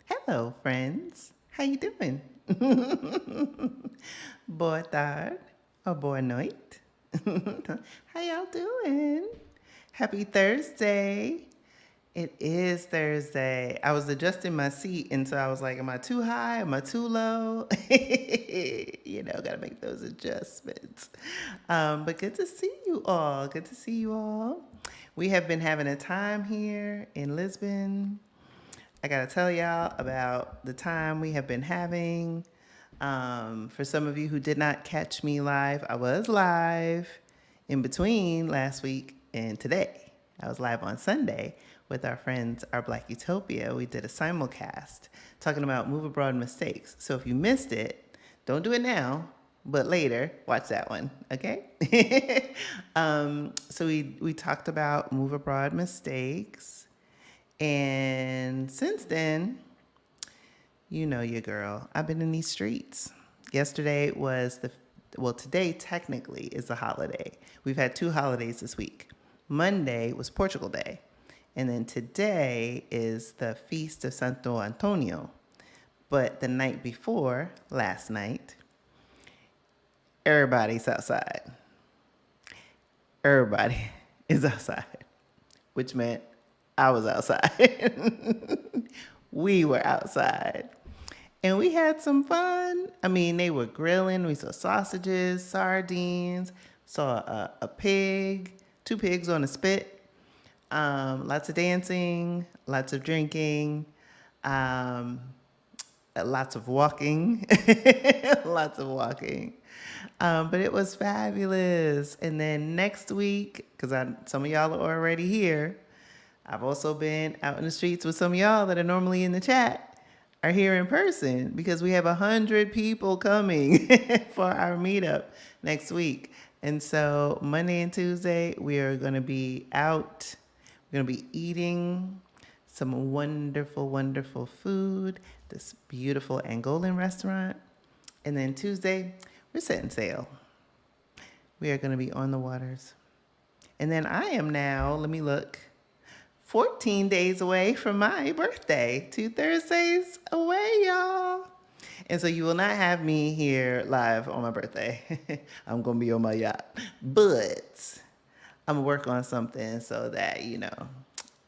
Hello, friends. How you doing? Boa tarde or boa noite. How y'all doing? Happy Thursday. It is Thursday. I was adjusting my seat, and so I was like, am I too high? Am I too low? Gotta make those adjustments. But good to see you all. Good to see you all. We have been having a time here in Lisbon. I got to tell y'all about the time we have been having. For some of you who did not catch me live, I was live in between last week and today. I was live on Sunday with our friends, our Black Utopia. We did a simulcast talking about move abroad mistakes. So if you missed it, don't do it now, but later, watch that one, okay? So we talked about move abroad mistakes. And since then, you know your girl. I've been in these streets. Yesterday was today technically is a holiday. We've had 2 holidays this week. Monday was Portugal Day. And then today is the Feast of Santo Antonio. But the night before, last night, everybody's outside. Everybody is outside, which meant I was outside. We were outside. And we had some fun. I mean, they were grilling. We saw sausages, sardines, saw a pig, 2 pigs on a spit, lots of dancing, lots of drinking, lots of walking, lots of walking. But it was fabulous. And then next week, because some of y'all are already here, I've also been out in the streets with some of y'all that are normally in the chat are here in person because we have 100 people coming for our meetup next week. And so Monday and Tuesday, we are going to be out. We're going to be eating some wonderful, wonderful food, this beautiful Angolan restaurant. And then Tuesday, we're setting sail. We are going to be on the waters. And then I am now, let me look, 14 days away from my birthday. 2 Thursdays away, y'all. And so you will not have me here live on my birthday. I'm going to be on my yacht. But I'm going to work on something so that,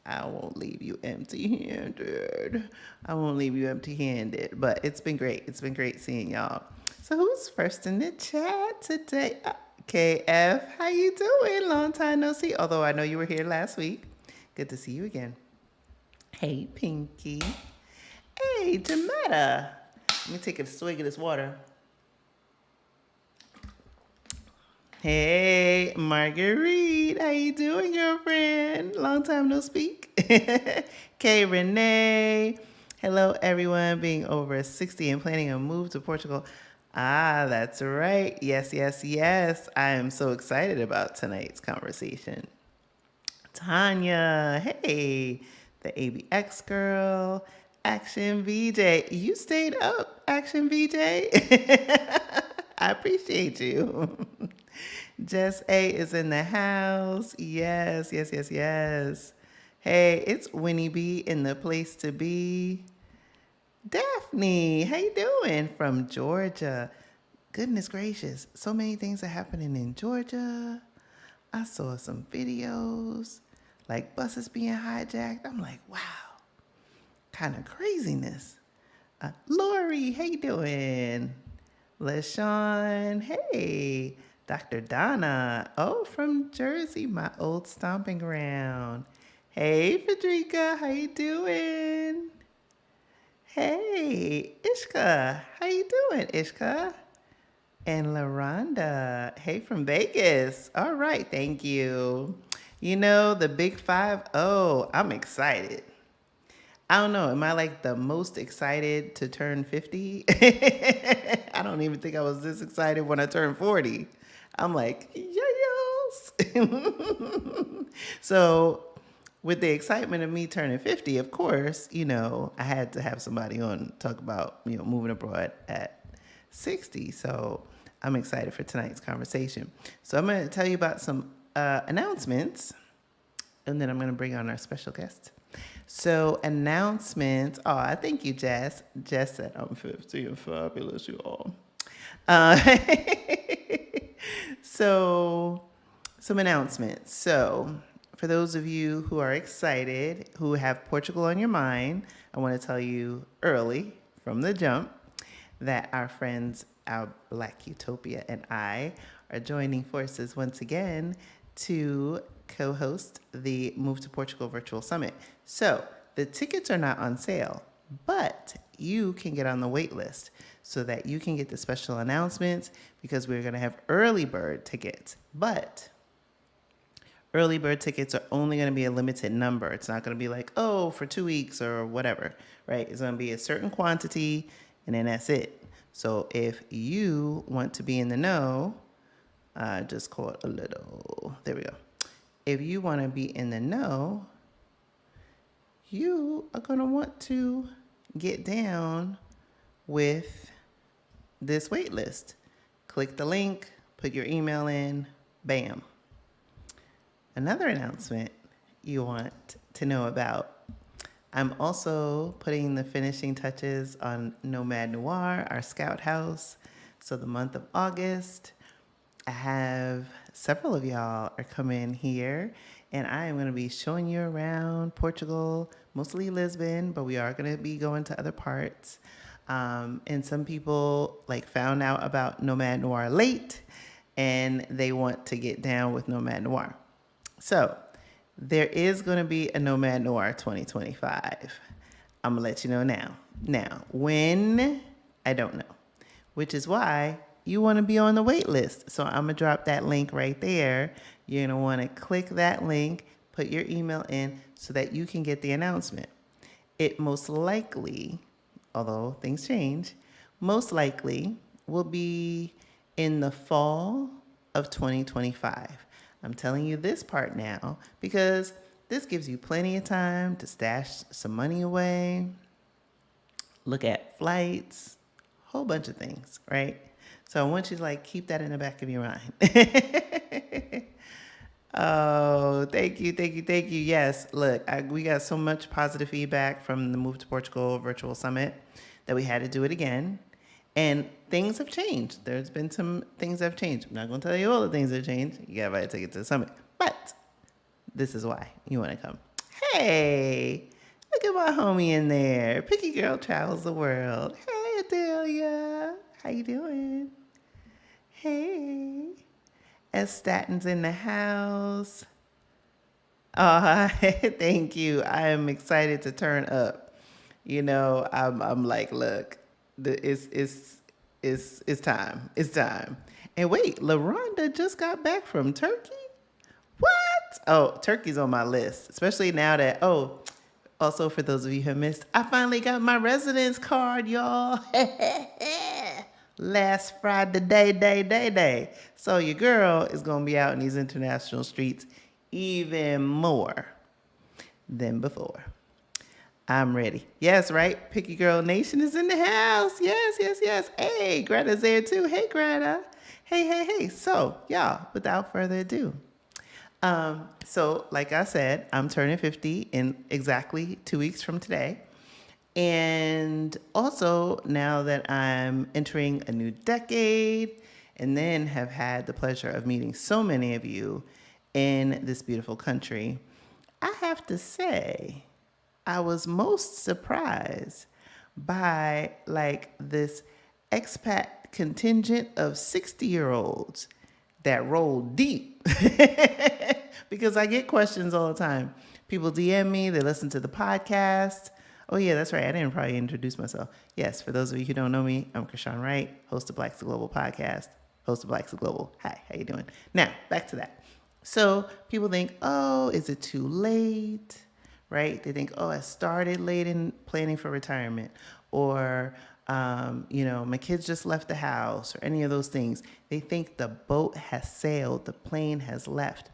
I won't leave you empty-handed. I won't leave you empty-handed. But it's been great. It's been great seeing y'all. So who's first in the chat today? KF, how you doing? Long time no see. Although I know you were here last week. Good to see you again. Hey, Pinky. Hey, Jametta. Let me take a swig of this water. Hey, Marguerite. How you doing, girlfriend? Long time no speak. Kay Renee. Hello, everyone. Being over 60 and planning a move to Portugal. Ah, that's right. Yes, yes, yes. I am so excited about tonight's conversation. Tanya, hey, the ABX girl, Action VJ. You stayed up, Action VJ. I appreciate you. Jess A is in the house. Yes, yes, yes, yes. Hey, it's Winnie B in the place to be. Daphne, how you doing? From Georgia. Goodness gracious, so many things are happening in Georgia. I saw some videos, like buses being hijacked. I'm like, wow, kind of craziness. Lori, how you doing? LaShawn, hey. Dr. Donna, oh, from Jersey, my old stomping ground. Hey, Frederica, how you doing? Hey, Ishka, how you doing, Ishka? And LaRonda, hey, from Vegas. All right, thank you. The big 5. Oh, I'm excited. I don't know. Am I like the most excited to turn 50? I don't even think I was this excited when I turned 40. I'm like, yes. So with the excitement of me turning 50, of course, I had to have somebody on talk about, moving abroad at 60. So I'm excited for tonight's conversation. So I'm going to tell you about some announcements, and then I'm going to bring on our special guest. So announcements. Oh, I thank you, Jess. Jess said I'm 50 and fabulous, you all. Uh, so some announcements. So for those of you who are excited, who have Portugal on your mind, I want to tell you early from the jump that our friends, our Black Utopia, and I are joining forces once again to co-host the Move to Portugal Virtual Summit. So the tickets are not on sale, but you can get on the wait list so that you can get the special announcements, because we're going to have early bird tickets. But early bird tickets are only going to be a limited number. It's not going to be like, oh, for 2 weeks or whatever, right? It's going to be a certain quantity, and then that's it. So if you want to be in the know, just call it a little, there we go. If you want to be in the know, you are going to want to get down with this wait list. Click the link, put your email in, bam. Another announcement you want to know about. I'm also putting the finishing touches on Nomad Noir, our scout house. So the month of August, I have several of y'all are coming here, and I am going to be showing you around Portugal, mostly Lisbon, but we are going to be going to other parts. And some people found out about Nomad Noir late, and they want to get down with Nomad Noir. So there is going to be a Nomad Noir 2025. I'm going to let you know now. Now, when, I don't know, which is why you want to be on the wait list. So I'm going to drop that link right there. You're going to want to click that link, put your email in so that you can get the announcement. It most likely, although things change, most likely will be in the fall of 2025. I'm telling you this part now because this gives you plenty of time to stash some money away, look at flights, whole bunch of things, right? So I want you to keep that in the back of your mind. Oh, thank you. Yes, look, we got so much positive feedback from the Move to Portugal Virtual Summit that we had to do it again. And things have changed. There's been some things that have changed. I'm not going to tell you all the things that have changed. You got to buy a ticket to the summit. But this is why you want to come. Hey, look at my homie in there. Picky Girl Travels the World. Hey, Adelia. How you doing? Hey. S. Statton's in the house. Thank you. I am excited to turn up. I'm like, look, it's time. It's time. And wait, LaRonda just got back from Turkey? What? Oh, Turkey's on my list, especially now that, also for those of you who have missed, I finally got my residence card, y'all. Last Friday, day. So your girl is going to be out in these international streets even more than before. I'm ready. Yes, right? Picky Girl Nation is in the house. Yes. Hey, Greta's there too. Hey, Greta. Hey. So, y'all, without further ado. So, like I said, I'm turning 50 in exactly 2 weeks from today. And also, now that I'm entering a new decade, and then have had the pleasure of meeting so many of you in this beautiful country, I have to say, I was most surprised by this expat contingent of 60-year-olds that roll deep. Because I get questions all the time. People DM me, they listen to the podcast. Oh yeah, that's right. I didn't probably introduce myself. Yes, for those of you who don't know me, I'm Krishan Wright, host of Black's the Global podcast, host of Black's the Global. Hi, how you doing? Now, back to that. So people think, oh, is it too late? Right? They think, I started late in planning for retirement, or, my kids just left the house, or any of those things. They think the boat has sailed, the plane has left.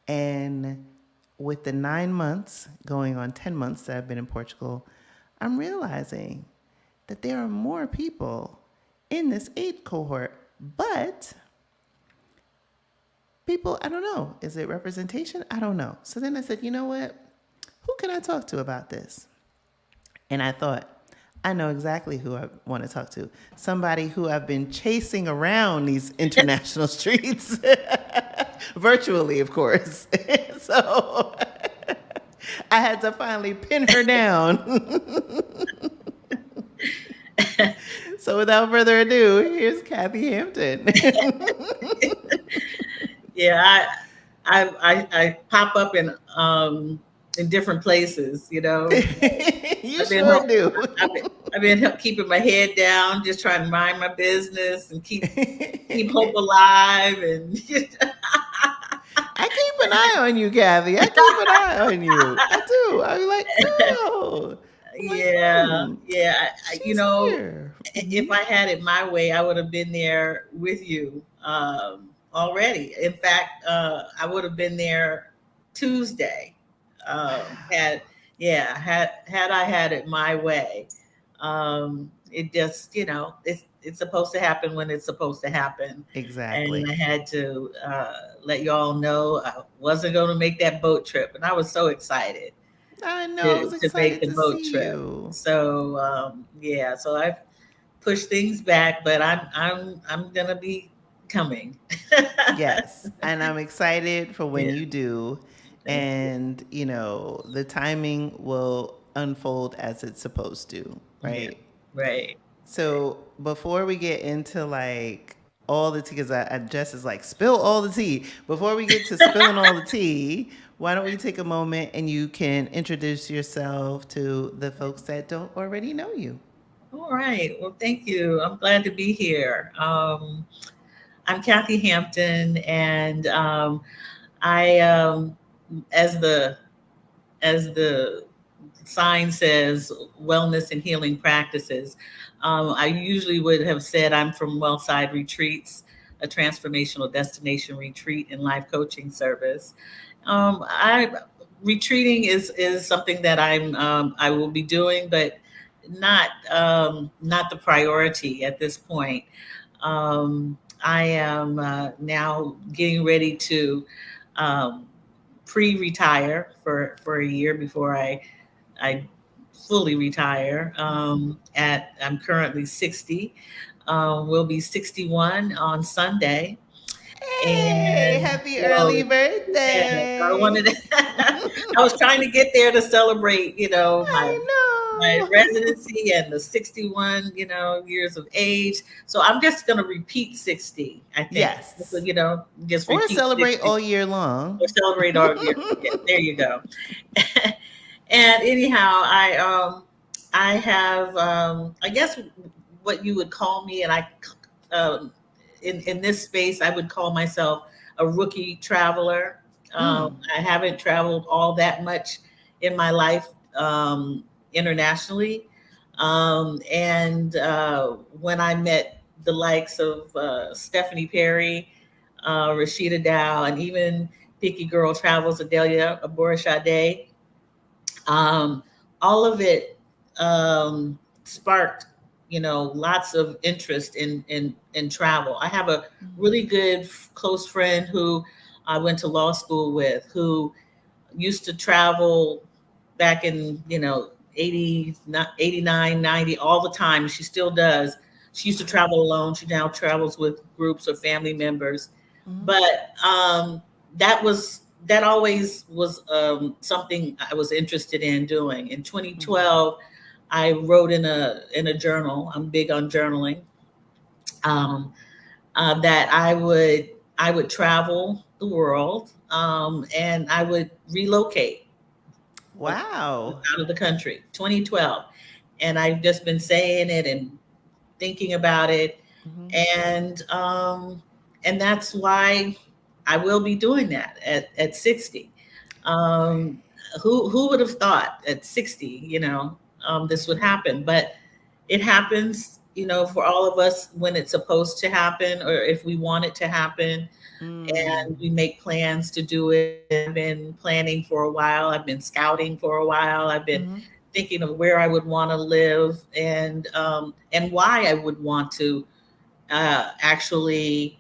And with the 9 months, going on 10 months that I've been in Portugal, I'm realizing that there are more people in this age cohort, but people, I don't know, is it representation? I don't know. So then I said, you know what? who can I talk to about this? And I thought, I know exactly who I want to talk to. Somebody who I've been chasing around these international streets, virtually, of course. So I had to finally pin her down. So without further ado, here's Kathy Hampton. Yeah, I pop up in different places, you know. You I've been sure help, do. I've been keeping my head down, just trying to mind my business and keep hope alive. And I keep an eye on you, Kathy. I keep an eye on you. I do. I'm like, oh. I'm like, yeah, yeah, she's here. if I had it my way, I would have been there with you already. In fact, I would have been there Tuesday. Wow. Had had I had it my way. It just, it's supposed to happen when it's supposed to happen, and Exactly. I had to let y'all know I wasn't going to make that boat trip, and I was so excited I know. I was to make excited the to boat see trip. you. So yeah, so I've pushed things back, but I'm gonna be coming. Yes. And I'm excited for when Yeah, you do. thank you. And, the timing will unfold as it's supposed to, Yeah, right? right. So before we get into like all the tea, because I just is like spill all the tea. Before we get to spilling all the tea, why don't we take a moment and you can introduce yourself to the folks that don't already know you? All right. Well, thank you. I'm glad to be here. I'm Kathy Hampton, and I, as the sign says, wellness and healing practices. I usually would have said I'm from Wellside Retreats, a transformational destination retreat and life coaching service. I Retreating is something that I will be doing, but not the priority at this point. I am now getting ready to um, pre-retire for a year before I fully retire. I'm currently 60. Will be 61 on Sunday, Hey, and happy so early yeah, I birthday. wanted. I was trying to get there to celebrate, I my know. residency and the 61, years of age. So I'm just going to repeat 60, I think. So, Yes. just Or repeat celebrate 60 all year long. or celebrate all year. Yeah, there you go. And anyhow, I have, I guess what you would call me, and um, in this space, I would call myself a rookie traveler. Mm. I haven't traveled all that much in my life internationally. And when I met the likes of Stephanie Perry, Rashida Dow, and even Picky Girl Travels, Adelia Aborishade, um, all of it sparked, lots of interest in travel. I have a really good close friend who I went to law school with, who used to travel back in 80, 89, 90, all the time. She still does. She used to travel alone. She now travels with groups or family members. Mm-hmm. But that always was something I was interested in doing. In 2012, I wrote in a journal. I'm big on journaling. Um, that I would travel the world, and I would relocate Wow. out of the country. 2012, and I've just been saying it and thinking about it, Mm-hmm. and that's why I will be doing that at 60. Um, who would have thought at 60, this would happen? But it happens, for all of us when it's supposed to happen, or if we want it to happen, Mm. and we make plans to do it. I've been planning for a while. I've been scouting for a while. I've been Mm-hmm. thinking of where I would want to live, and why I would want to actually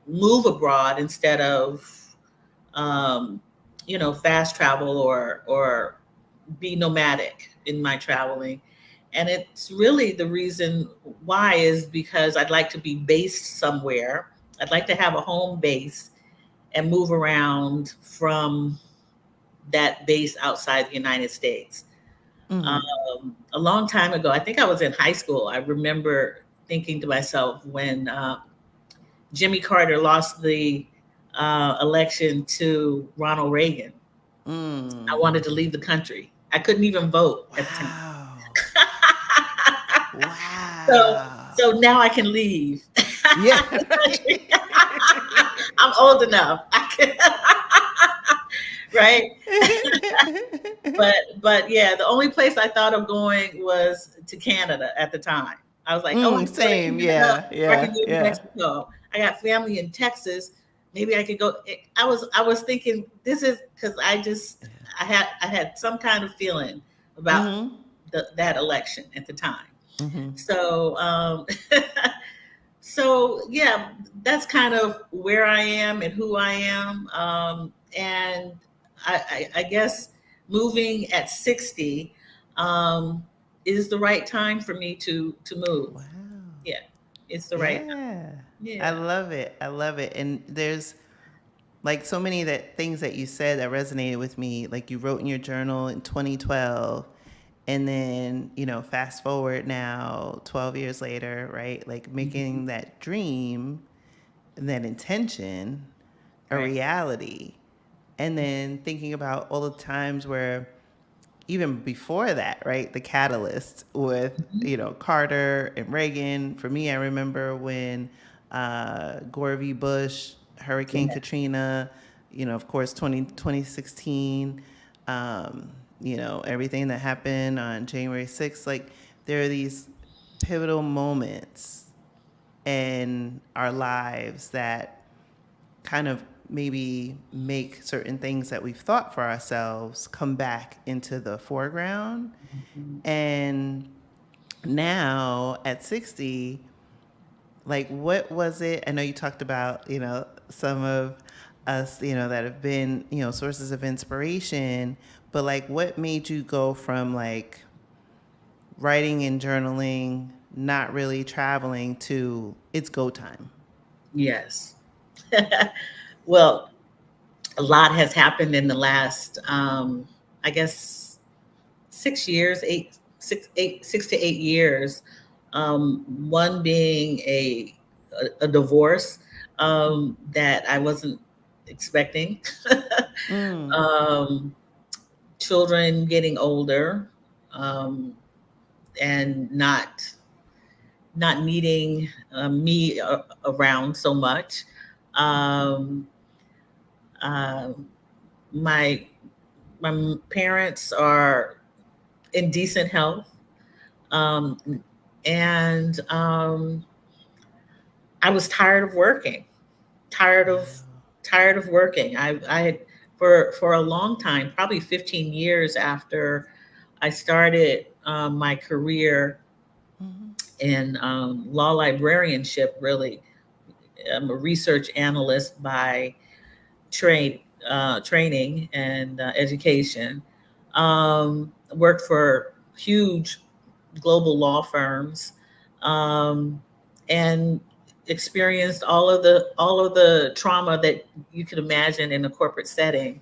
move abroad instead of um, fast travel or be nomadic in my traveling. And it's really the reason why is because I'd like to be based somewhere. I'd like to have a home base and move around from that base outside the United States. Mm-hmm. A long time ago, I think I was in high school. I remember thinking to myself when Jimmy Carter lost the election to Ronald Reagan, I Mm. wanted to leave the country. I couldn't even vote at the time. Wow. So, Wow. so now I can leave Yeah. the country. Right. I'm old enough. I can, right? But yeah, the only place I thought of going was to Canada at the time. I was like, oh, I can go to Same. Canada Yeah. or I can Yeah. go to Yeah. Mexico. I got family in Texas. Maybe I could go. I was thinking this is because I had some kind of feeling about Mm-hmm. that election at the time. Mm-hmm. So so yeah, that's kind of where I am and who I am. And I guess moving at 60 um, is the right time for me to move. Wow. Yeah, it's the right time. Yeah. I Yeah. love it. I love it. And there's like so many that things that you said that resonated with me. Like you wrote in your journal in 2012, and then fast forward now 12 years later, right? Like Mhm. making that dream and that intention a Right. reality, and then thinking about all the times where even before that, right? The catalyst with, Mhm. Carter and Reagan. For me, I remember when Gore v. Bush, Hurricane Yeah. Katrina, of course, 2016, everything that happened on January 6th. Like, there are these pivotal moments in our lives that kind of maybe make certain things that we've thought for ourselves come back into the foreground. Mhm. And now at 60, like what was it? I know you talked about, some of us, that have been, sources of inspiration, but like what made you go from like writing and journaling, not really traveling to it's go time? Yes. Well, a lot has happened in the last, I guess, 6 years, 6 to 8 years. One being a divorce that I wasn't expecting. Mm. um, Children getting older, um, and not needing me around so much. Um, um, my my parents are in decent health, um, and I was tired of working, tired of Wow. tired of working. I had for a long time, probably 15 years after I started my career Mm-hmm. in law librarianship. Really, I'm a research analyst by training and education. Worked for huge global law firms, um, and experienced all of the trauma that you could imagine in a corporate setting,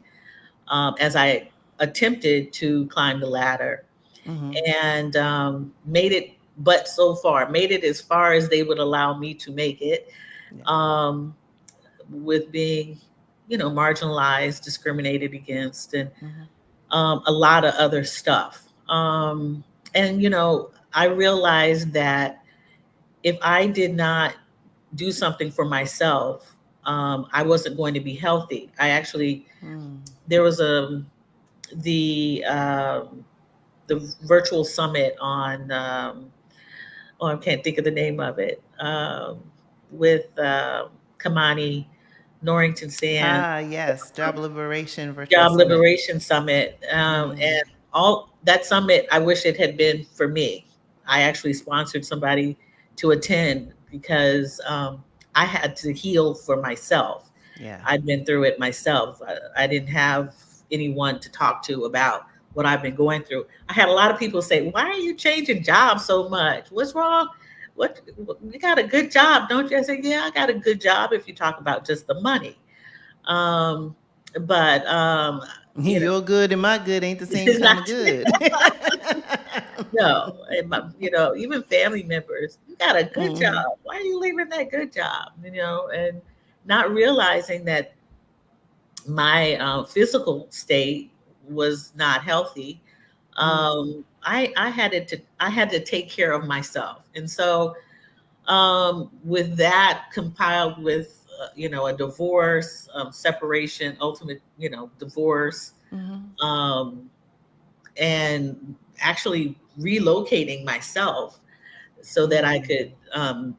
as I attempted to climb the ladder, Mm-hmm. and made it, but so far made it as far as they would allow me to make it, Yeah. um, with being, marginalized, discriminated against, and Mm-hmm. a lot of other stuff. And I realized that if I did not do something for myself, I wasn't going to be healthy. I actually Mm. There was the the virtual summit on, oh, I can't think of the name of it, with Kamani Norrington Sand, Ah, yes. Job Liberation Virtual Job Summit. Liberation Summit, Mm. and all that summit. I wish it had been for me. I actually sponsored somebody to attend because I had to heal for myself. Yeah. I'd been through it myself. I didn't have anyone to talk to about what I've been going through. I had a lot of people say, "Why are you changing jobs so much? What's wrong? What you got a good job, don't you?" I said, "Yeah, I got a good job if you talk about just the money." Um, but you know, Your good and my good ain't the same it's kind not of good. no, and even family members, you got a good Hmm. job. Why are you leaving that good job? And not realizing that my physical state was not healthy. I had to take care of myself, and so with that compiled with a divorce, separation, ultimate divorce, Hmm. um, and actually relocating myself so that I Mm. could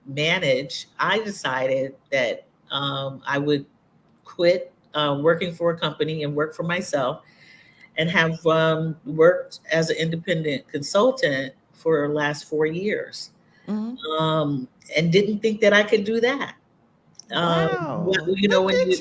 manage, I decided that I would quit working for a company and work for myself, and have worked as an independent consultant for the last 4 years, Hmm. and didn't think that I could do that. Wow. Look When at you,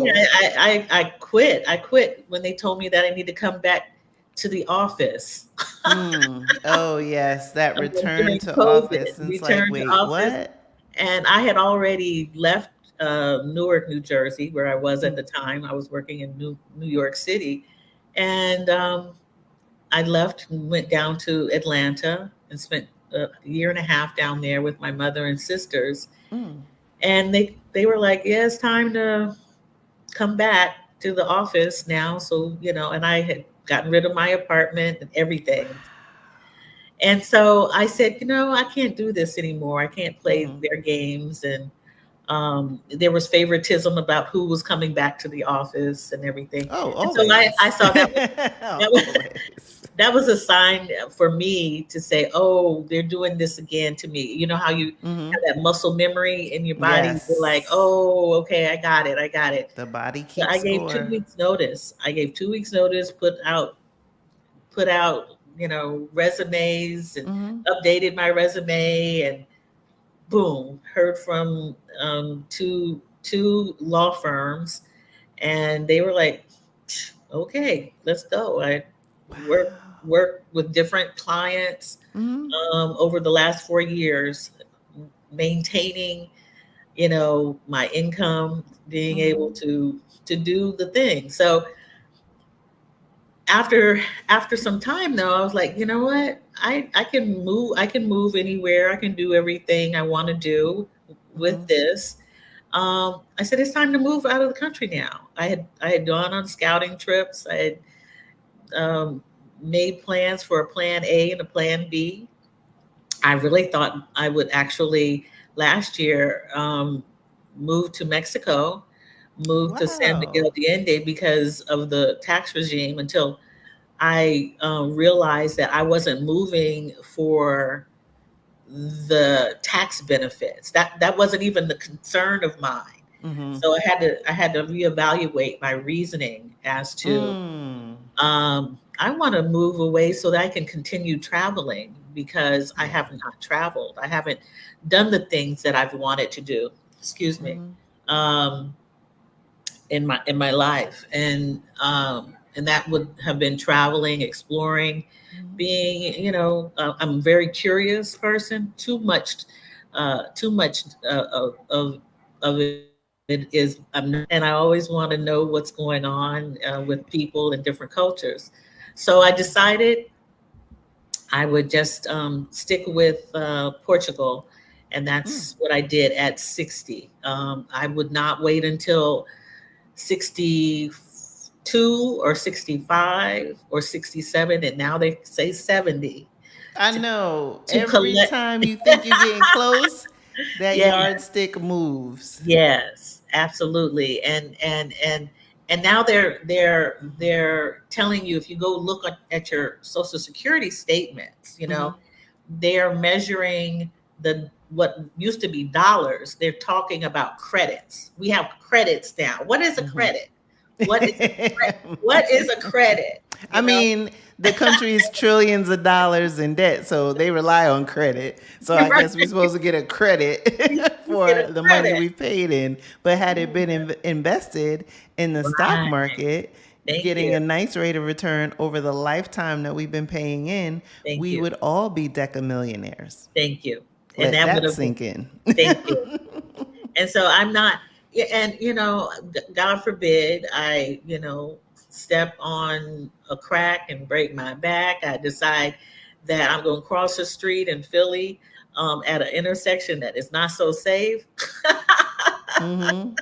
yeah, you. I quit. I quit when they told me that I need to come back to the office. Mm. Oh, yes. That return During to COVID, office. And it's like, returned to wait, office, what? and I had already left Newark, New Jersey, where I was at Mm. the time. I was working in New York City, and I left and went down to Atlanta and spent a year and a half down there with my mother and sisters. Mm. And they were like, "Yeah, it's time to come back to the office now." So, and I had gotten rid of my apartment and everything. And so I said, I can't do this anymore. I can't play Mm. their games. And there was favoritism about who was coming back to the office and everything. Oh, And so I always. saw that was Always. that was a sign for me to say, "Oh, they're doing this again to me." You know how you Hmm. have that muscle memory in your body? You're like, Yes. "Oh, okay, I got it. I got it." The body So I keeps gave two score. weeks notice. I gave 2 weeks notice, put out, resumes, and Hmm. updated my resume, and boom, heard from two law firms, and they were like, "Okay, let's go." I worked Wow. worked with different clients Hmm. over the last 4 years, maintaining, my income, being able Hmm. to do the thing. So after after some time though, I was like, you know what? I can move anywhere. I can do everything I want to do with Hmm. this. I said it's time to move out of the country now. I had gone on scouting trips. I had made plans for a plan A and a plan B. I really thought I would actually last year move to Mexico, move to San Wow. Miguel de Allende because of the tax regime, until I realized that I wasn't moving for the tax benefits. That wasn't even the concern of mine. Hmm. So I had to reevaluate my reasoning as to Mm. I want to move away so that I can continue traveling, because I Yeah. have not traveled. I haven't done the things that I've wanted to do. Excuse me. Hmm. Um, in my life, and that would have been traveling, exploring, being, I'm a very curious person. Too much of it is, and I always want to know what's going on with people in different cultures. So I decided I would just stick with Portugal, and Mm. that's what I did at 60. I would not wait until 62 or 65 or 67, and now they say 70 I to, know. to Every collect. time you think you're getting close, that Yeah, yardstick moves. yes, absolutely. And now they're telling you, if you go look at your social security statements, Hmm. they're measuring the what used to be dollars. They're talking about credits. We have credits now. What is a Hmm. credit? What is a credit? I You know, mean, the country is trillions of dollars in debt, so they rely on credit. So I right? guess we're supposed to get a credit You get for a the money credit. we paid in. But had it been Yeah. invested in the stock Right. market, Thank getting you. a nice rate of return over the lifetime that we've been paying in, Thank we you. would all be deca millionaires. Thank you. And Let that would that have been, sink in. thank you. And so I'm not, yeah, and God forbid step on a crack and break my back. I decide that I'm going to cross the street in Philly at an intersection that is not so safe, Mm-hmm.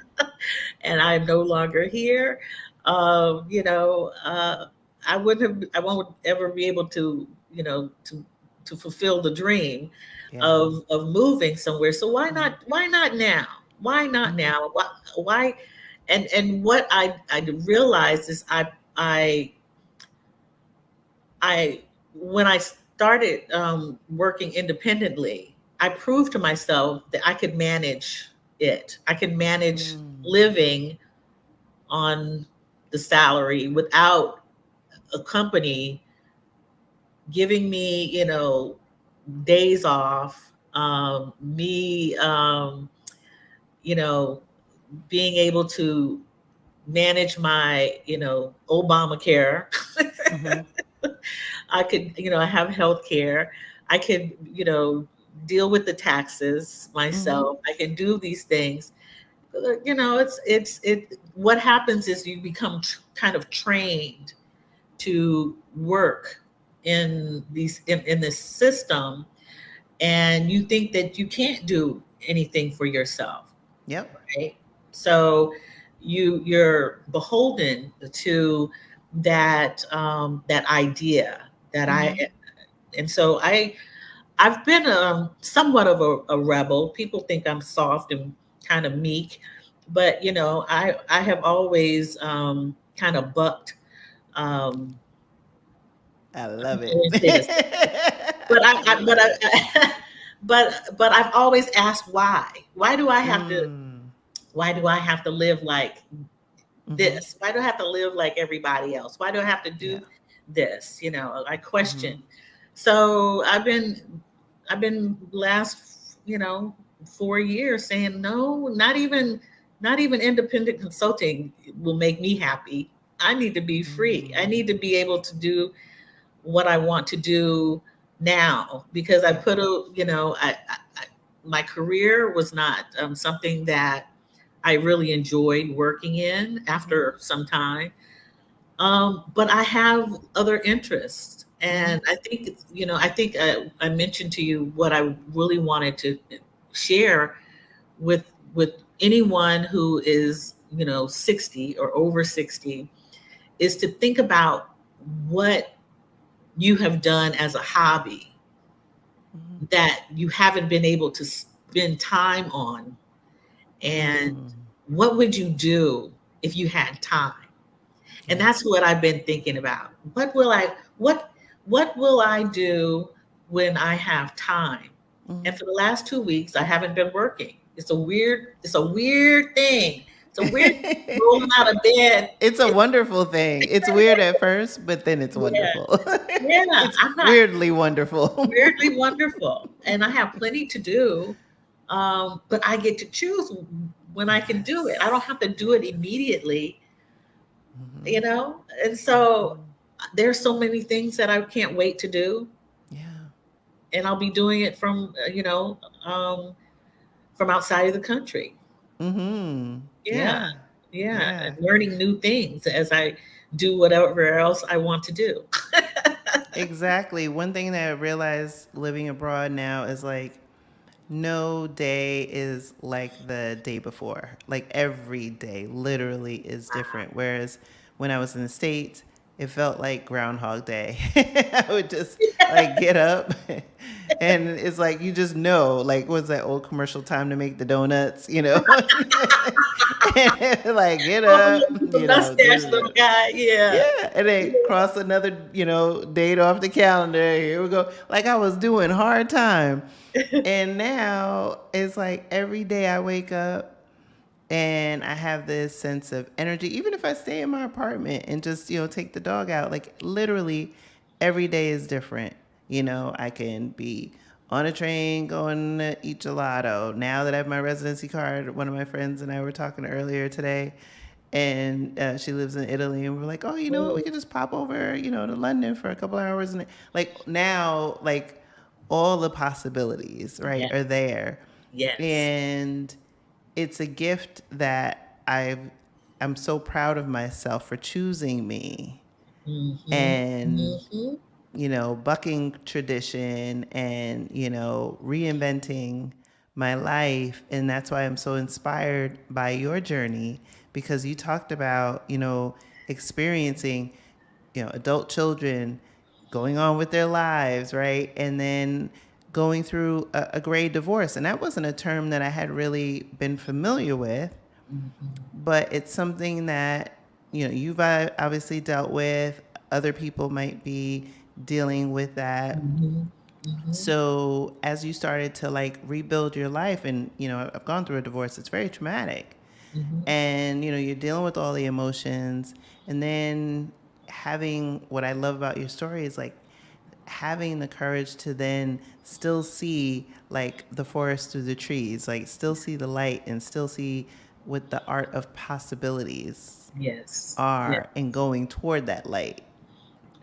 and I'm no longer here. Um, you know, uh, I won't ever be able to, to fulfill the dream Yeah. of moving somewhere. So why Mm-hmm. not? Why not now? Why not Mm-hmm. now? Why? And what I realized is I I when I started working independently, I proved to myself that I could manage it. I could manage Mm. living on the salary without a company giving me, days off, me, you know, being able to manage my, Obamacare. Mm-hmm. I could, I have health care. I could, deal with the taxes Mm-hmm. myself. I can do these things. What happens is you become kind of trained to work in this system, and you think that you can't do anything for yourself, Yep. right? So you're beholden to that idea that Mm-hmm. I and so I've been somewhat of a rebel. People think I'm soft and kind of meek, but I have always kind of bucked um, I love I wouldn't say this, it. but I love it. but I've always asked why. Why do I have to? Mm. Why do I have to live like Mm-hmm. this? Why do I have to live like everybody else? Why do I have to Yeah. do this? I Mm-hmm. question. So I've been last 4 years saying no, not even independent consulting will make me happy. I need to be free. I Mm. need to be able to do what I want to do now, because I Yeah. put a, my career was not something that I really enjoyed working in Mm-hmm. after some time. But I have other interests. Mm-hmm. And I mentioned to you what I really wanted to share with anyone who is, 60 or over 60, is to think about what you have done as a hobby Mm-hmm. that you haven't been able to spend time on, and Mm. what would you do if you had time? And Yeah. that's what I've been thinking about. What will I do when I have time? Mm-hmm. And for the last 2 weeks, I haven't been working. It's a weird thing. It's a weird thing rolling out of bed. It's a wonderful thing. It's weird at first, but then it's Yeah, wonderful. yeah. It's I'm not weirdly wonderful. weirdly wonderful, and I have plenty to do. But I get to choose when I can do it. I Yes. don't have to do it immediately, Mm-hmm. And so Mm-hmm. there's so many things that I can't wait to do, Yeah. and I'll be doing it from outside of the country. Mm-hmm. Yeah, Yeah. yeah, and Yeah. learning new things as I do whatever else I want to do. Exactly. One thing that I realized living abroad now is like no day is like the day before. Like every day literally is different. Whereas when I was in the States, it felt like Groundhog Day. I would just like get up and it's like you just know, like what's that old commercial, time to make the donuts, and like get Oh, up, the mustache little guy. Yeah, yeah, and then yeah. cross another, date off the calendar. Here we go. Like I was doing hard time. And now it's like every day I wake up and I have this sense of energy, even if I stay in my apartment and just, take the dog out. Like literally every day is different. I can be on a train going to eat gelato. Now that I have my residency card, one of my friends and I were talking earlier today, and she lives in Italy, and we're like, oh, you know what, we could just pop over, to London for a couple hours, and like now, like all the possibilities, right, are Yes. there, Yes. and it's a gift that I'm so proud of myself for choosing me, Mm-hmm. and Mm-hmm. bucking tradition, and reinventing my life. And that's why I'm so inspired by your journey, because you talked about experiencing adult children going on with their lives, right? And then going through a great divorce. And that wasn't a term that I had really been familiar with, Mm-hmm. but it's something that you've obviously dealt with. Other people might be dealing with that. Mm-hmm. Mm-hmm. So as you started to like rebuild your life, and I've gone through a divorce, it's very traumatic, Mm-hmm. and you're dealing with all the emotions, and then having, what I love about your story is like having the courage to then still see like the forest through the trees, like still see the light, and still see what the art of possibilities Yes. Yeah. are, and going toward that light.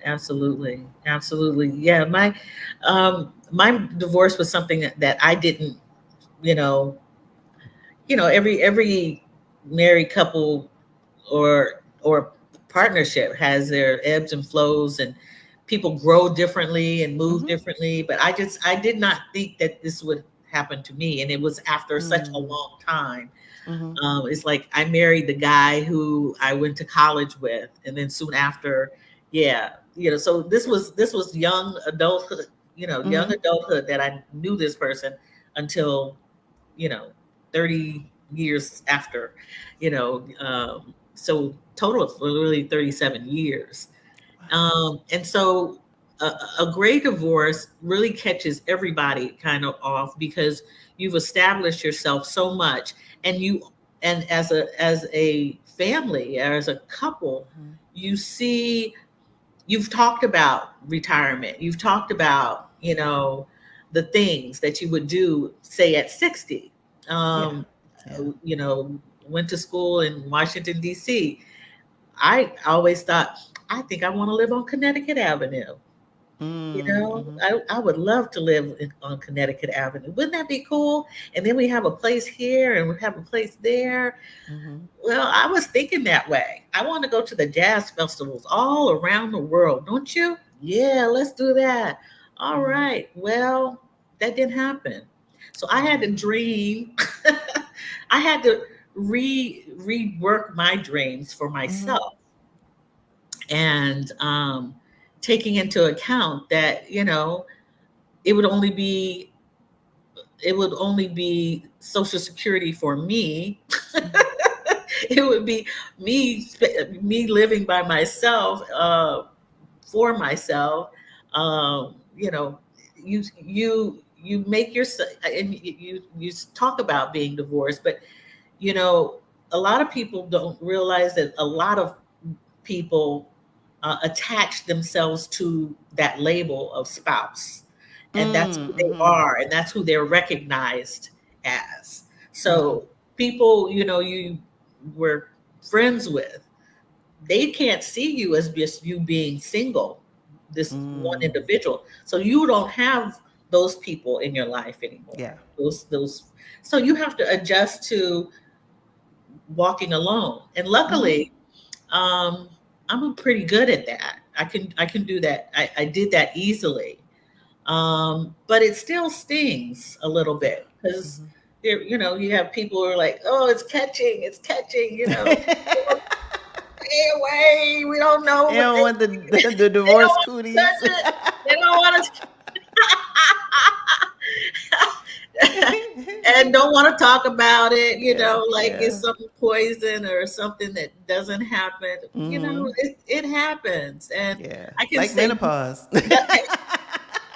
Absolutely. Absolutely. Yeah. My divorce was something that I didn't, you know, every married couple or partnership has their ebbs and flows, and people grow differently and move Mm-hmm. differently, but I did not think that this would happen to me, and it was after such a Mm. long time. Mm-hmm. It's like I married the guy who I went to college with, and then soon after, yeah, so this was young adulthood, young Mm-hmm. adulthood that I knew this person until, you know 30 years after, so total of really 37 years. Wow. And so a great divorce really catches everybody kind of off, because you've established yourself so much, and as a family, as a couple, Mm-hmm. you see, you've talked about retirement, you've talked about, the things that you would do, say, at 60. Yeah. um, Yeah. you know Went to school in Washington, D.C. I always thought, I think I want to live on Connecticut Avenue. Mm-hmm. I would love to live on Connecticut Avenue. Wouldn't that be cool? And then we have a place here and we have a place there. Mm-hmm. Well, I was thinking that way. I want to go to the jazz festivals all around the world, don't you? Yeah, let's do that. All Mm-hmm. right. Well, that didn't happen. So I had to dream. I had to rework my dreams for Mm-hmm. myself, and taking into account that, it would only be Social Security for me. Mm-hmm. It would be me living by myself, for myself. You know, you make yourself, and you talk about being divorced, but you know, a lot of people don't realize that a lot of people attach themselves to that label of spouse, and that's who they Mm-hmm. are, and that's who they're recognized as. Mm-hmm. So people, you were friends with, they can't see you as just you being single, this one Mm. individual. So you don't have those people in your life anymore. Yeah. Those. So you have to adjust to walking alone, and Mm-hmm. luckily, um, I'm pretty good at that. I can do that. I did that easily. But it still stings a little Yeah. bit, because Mm-hmm. you have people who are like, oh, it's catching, stay away. We don't know They what don't want the they don't divorce want to cooties. touch it. They don't want to and don't want to talk about it, Yeah. like it's Yeah. some poison or something that doesn't happen. Mm-hmm. It happens, and Yeah. I can Like say, menopause. yeah,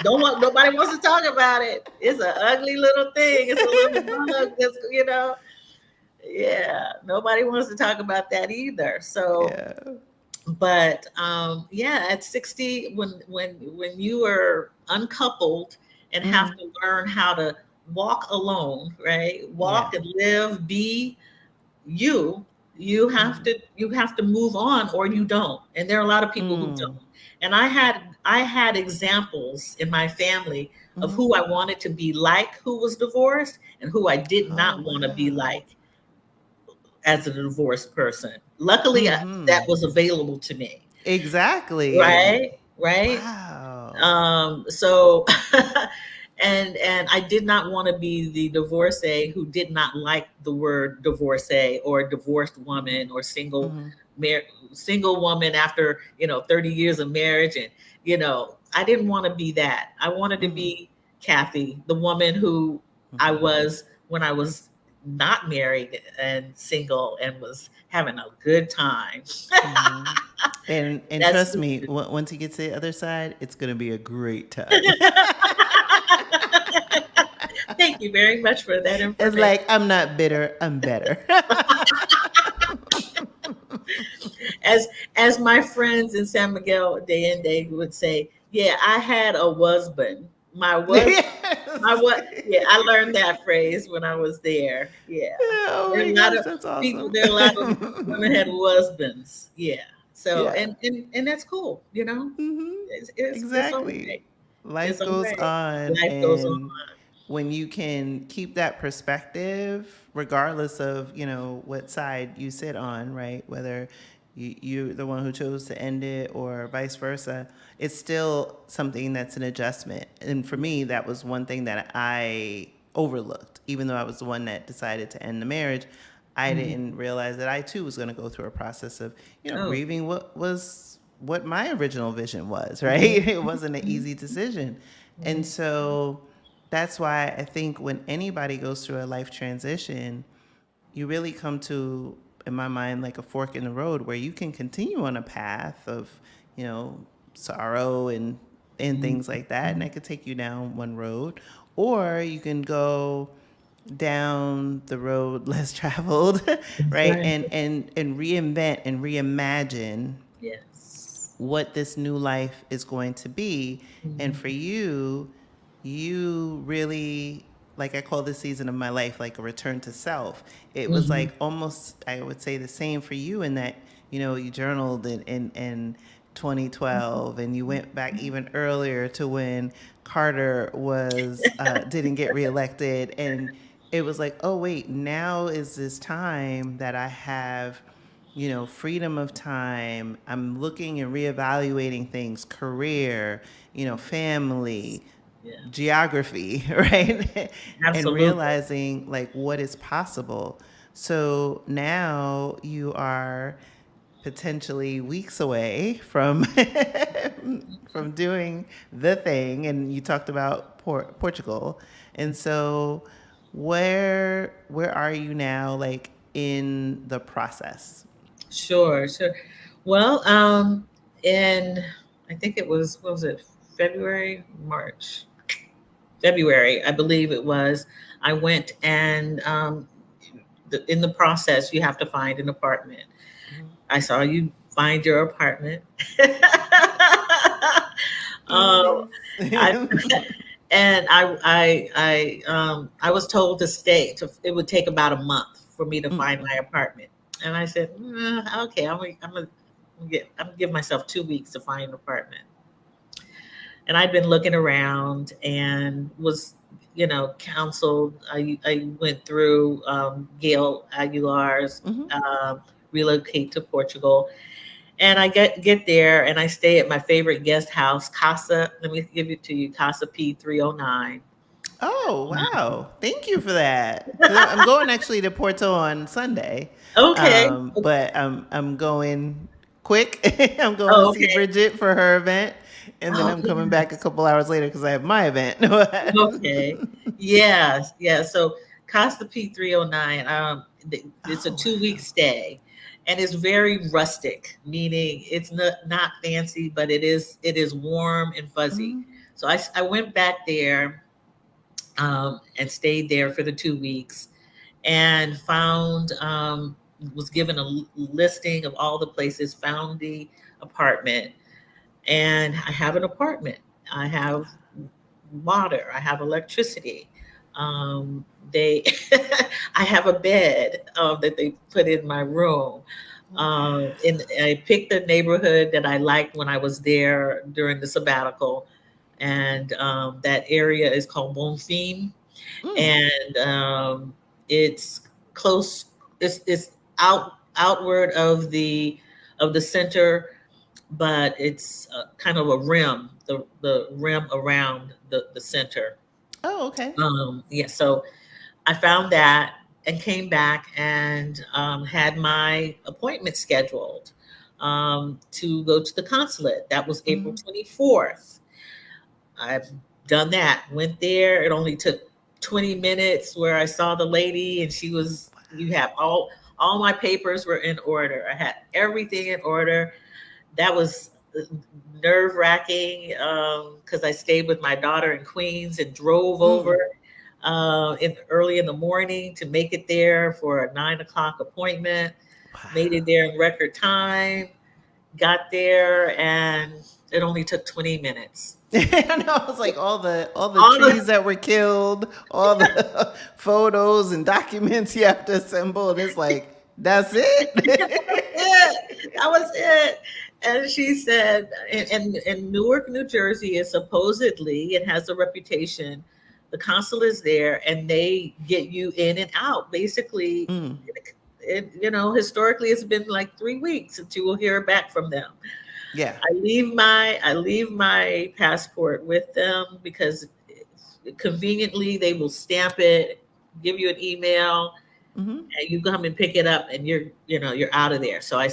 nobody wants to talk about it. It's an ugly little thing. It's a little bug that's, yeah, nobody wants to talk about that either. So, Yeah. but yeah, at 60, when you are uncoupled and have Mm-hmm. to learn how to walk alone, right? Yeah. Walk and live, be you. you have to move on, or you don't. And there are a lot of people who Mm. don't. And I had examples in my family of Hmm. who I wanted to be like who was divorced, and who I did Oh, not want to be wow. like as a divorced person. Luckily, that Hmm. was available to me. Exactly. Right. Wow. So and I did not want to be the divorcee who did not like the word divorcee, or divorced woman, or Hmm. single woman after 30 years of marriage. And I didn't want to be that. I wanted to Hmm. be Kathy, the woman who I Hmm. was when I was not married and single, and was having a good time. Hmm. And That's trust me, once you get to the other side, it's gonna be a great time. Thank you very much for that It's information. like I'm not bitter, I'm better. As my friends in San Miguel day and day would say, yeah, I had a husband. My Yes. what? Yeah, I learned that phrase when I was there. Yeah, Oh there are my a lot gosh, of that's people. awesome. There are a lot of women had husbands. Yeah. So Yeah. and that's cool. Hmm. It's all right. Exactly. It's Life all goes right. on, Life goes on. and when you can keep that perspective, regardless of what side you sit on, right? Whether you're the one who chose to end it or vice versa, it's still something that's an adjustment. And for me, that was one thing that I overlooked. Even though I was the one that decided to end the marriage, I Mhm. didn't realize that I too was going to go through a process of Oh. grieving what my original vision was, right? Mhm. It wasn't an easy decision. And so that's why I think when anybody goes through a life transition, you really come to, in my mind, like a fork in the road where you can continue on a path of, you know, sorrow and Mhm. things like that. And that could take you down one road. Or you can go down the road less traveled, That's right? right. And reinvent and reimagine Yes. what this new life is going to be. And for Mhm. you, you really, like, I call this season of my life like a return to self. It was Mhm. like almost, I would say, the same for you in that, you journaled in 2012, and you went back even earlier to when Carter was didn't get reelected. And it was like, oh wait, now is this time that I have, freedom of time. I'm looking and reevaluating things, career, family, Yes. geography, right? And Absolutely. realizing like what is possible. So now you are potentially weeks away from from doing the thing, and you talked about Portugal. And so where are you now, like, in the process? Sure, sure. Well, in I think it was, what was it, February, March, February, I believe it was. I went and in the process, you have to find an apartment. I saw you find your apartment. um, Yes. I and I was told to stay. It would take about a month for me to find my apartment, and I said, okay, I'm gonna give myself 2 weeks to find an apartment. And I'd been looking around and was, counseled. I went through Gail Aguilar's Hmm. um, Relocate to Portugal, and I get there and I stay at my favorite guest house, Casa. Let me give it to you, Casa P309. Oh, wow. Thank you for that. Because I'm going actually to Porto on Sunday. Okay. But I'm going quick. I'm going to Oh, see okay. Bridget for her event. And then Oh, I'm coming back a yes. couple hours later because I have my event. Okay. Yes. Yeah. So Costa P309, it's a Oh, 2 week wow. stay, and it's very rustic, meaning it's not fancy, but it is warm and fuzzy. Mhm. So I went back there and stayed there for the 2 weeks, and found was given a listing of all the places, found the apartment, and I have an apartment. I have water. I have electricity. Um, they I have a bed that they put in my room. And I picked a neighborhood that I liked when I was there during the sabbatical, and that area is called Bonfim, Mm. and it's close. It's outward of the center, but it's kind of a rim, the rim around the center. Oh, okay. Yeah, so I found that and came back and had my appointment scheduled to go to the consulate. That was April Mm-hmm. 24th. I've done that. Went there. It only took 20 minutes where I saw the lady and she was, you have all my papers were in order. I had everything in order. That was nerve wracking because I stayed with my daughter in Queens and drove over Mm. early in the morning to make it there for a 9 o'clock appointment. Made it Wow. there in record time. Got there and it only took 20 minutes. And I was like, all the All trees the that were killed, all the photos and documents you have to assemble, and it's like, that's it. it. That was it. And she said, and Newark, New Jersey is supposedly, it has a reputation. The consul is there and they get you in and out. Basically, Mm. historically, it's been like 3 weeks until you will hear back from them. Yeah. I leave my passport with them because conveniently they will stamp it, give you an email, Mm-hmm. and you come and pick it up and you're out of there. So I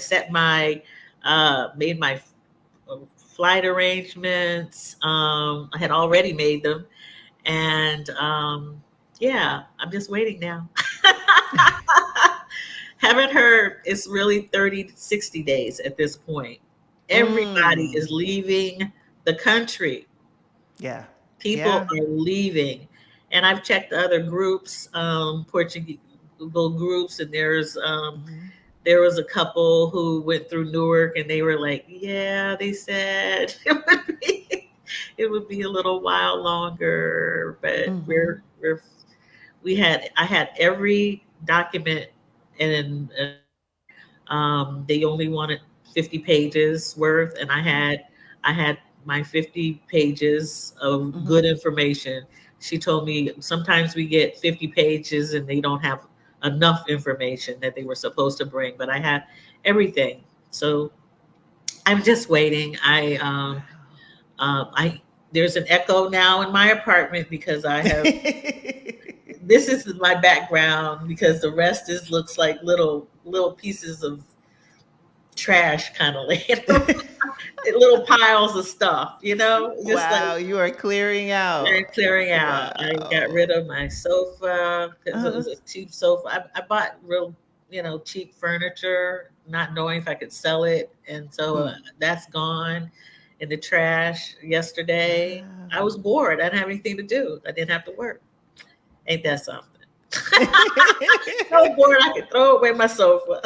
made my flight arrangements. I had already made them, and yeah, I'm just waiting now. Haven't heard. It's really 30 to 60 days at this point. Everybody Mm. is leaving the country. Yeah. People Yeah. are leaving. And I've checked other groups, Portugal groups, and Mm-hmm. there was a couple who went through Newark and they were like, yeah, they said it would be a little while longer, but Mm-hmm. I had every document and they only wanted 50 pages worth, and I had my 50 pages of Mm-hmm. good information. She told me sometimes we get 50 pages and they don't have enough information that they were supposed to bring, but I had everything. So I'm just waiting. I there's an echo now in my apartment because I have this is my background because the rest is looks like little pieces of trash kind of laying around, little piles of stuff, just like Wow, you are clearing out. clearing out. I got Wow. rid of my sofa because it Uh-huh. was a cheap sofa. I bought real, cheap furniture, not knowing if I could sell it, and so Mm. that's gone in the trash yesterday. I Wow. was bored. I didn't have anything to do. I didn't have to work. Ain't that something? So bored I could throw away my sofa.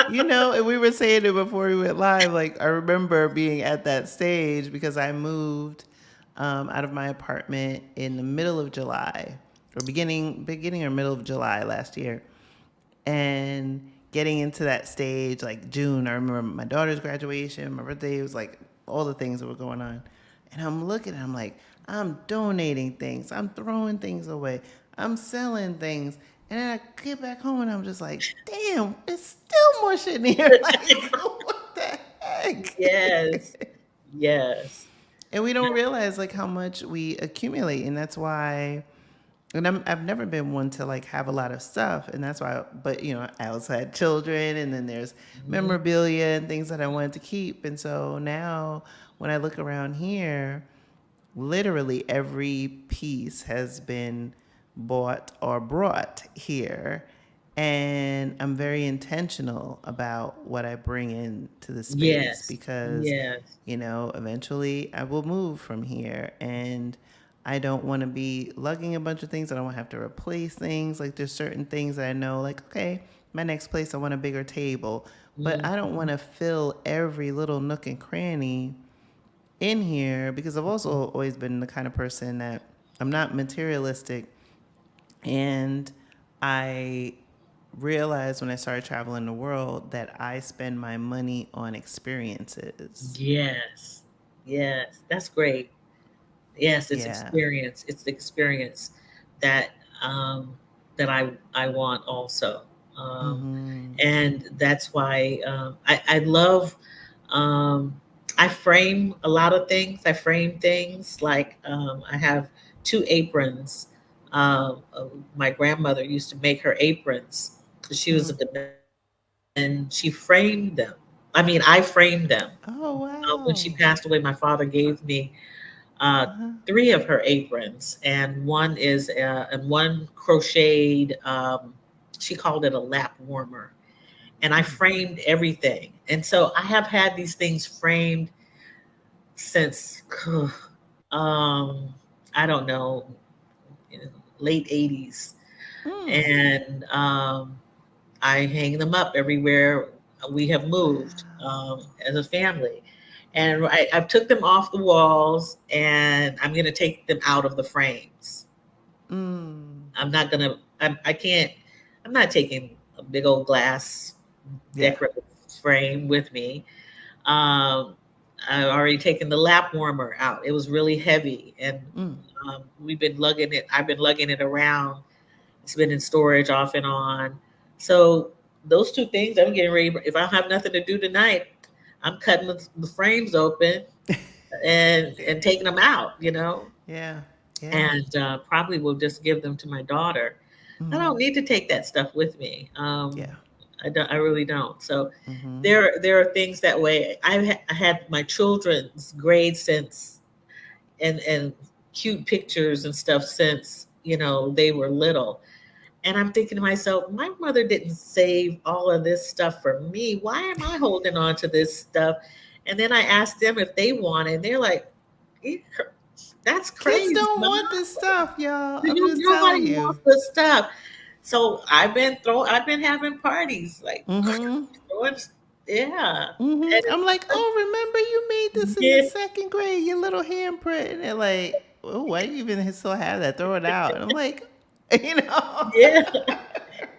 And we were saying it before we went live. Like, I remember being at that stage because I moved out of my apartment in the middle of July, or beginning or middle of July last year, and getting into that stage like June. I remember my daughter's graduation, my birthday. It was like all the things that were going on, and I'm looking. I'm like, I'm donating things. I'm throwing things away. I'm selling things. And then I get back home and I'm just like, damn, there's still more shit in here. Like, what the Yes, heck? yes. And we don't realize like how much we accumulate. And that's why, and I've never been one to like have a lot of stuff. And that's why, but I also had children and then there's Mhm. memorabilia and things that I wanted to keep. And so now when I look around here, literally every piece has been bought or brought here. And I'm very intentional about what I bring into the space Yes, because, yes. eventually I will move from here. And I don't want to be lugging a bunch of things. I don't want to have to replace things. Like, there's certain things that I know, like, okay, my next place, I want a bigger table. But I don't want Mhm. to fill every little nook and cranny in here because I've also always been the kind of person that I'm not materialistic. And I realized when I started traveling the world that I spend my money on experiences. Yes. Yes. That's great. Yes, it's Yeah. experience. It's the experience that um, that I want also, Mm-hmm. and that's why I love. Um, I frame a lot of things. I frame things like I have two aprons. My grandmother used to make her aprons. She was a Mm. domestic, and she framed them. I mean, I framed them. Oh, When she wow. passed away, my father gave me uh, Uh-huh. three of her aprons, and one crocheted. She called it a lap warmer, and I Mm. framed everything. And so I have had these things framed since um, I don't know, late '80s, Mm. and I hang them up everywhere we have moved Wow. as a family. And I've took them off the walls, and I'm going to take them out of the frames. Mm. I'm not going to, I can't, I'm not taking a big old glass Yeah. decorative frame with me. Um, I've already taken the lap warmer out. It was really heavy, and Mm. we've been lugging it. I've been lugging it around. It's been in storage off and on. So those two things, I'm getting ready. If I have nothing to do tonight, I'm cutting the frames open and taking them out. Yeah. Yeah. And probably will just give them to my daughter. I Mm-hmm. don't need to take that stuff with me. Yeah. I don't. I really don't. So Mm-hmm. there are things that way. I had my children's grade since and cute pictures and stuff since they were little. And I'm thinking to myself, my mother didn't save all of this stuff for me. Why am I holding on to this stuff? And then I asked them if they want it. And they're like, "You that's Kids crazy, don't Mom. want this stuff, y'all. I'm You just nobody telling you. wants this stuff." So I've been having parties like Mm-hmm. throwing, yeah. Mm-hmm. And I'm like, oh, remember you made this in the yeah, second grade, your little handprint. And they're like, oh, why do you even still have that? Throw it out. And I'm like, you know. yeah,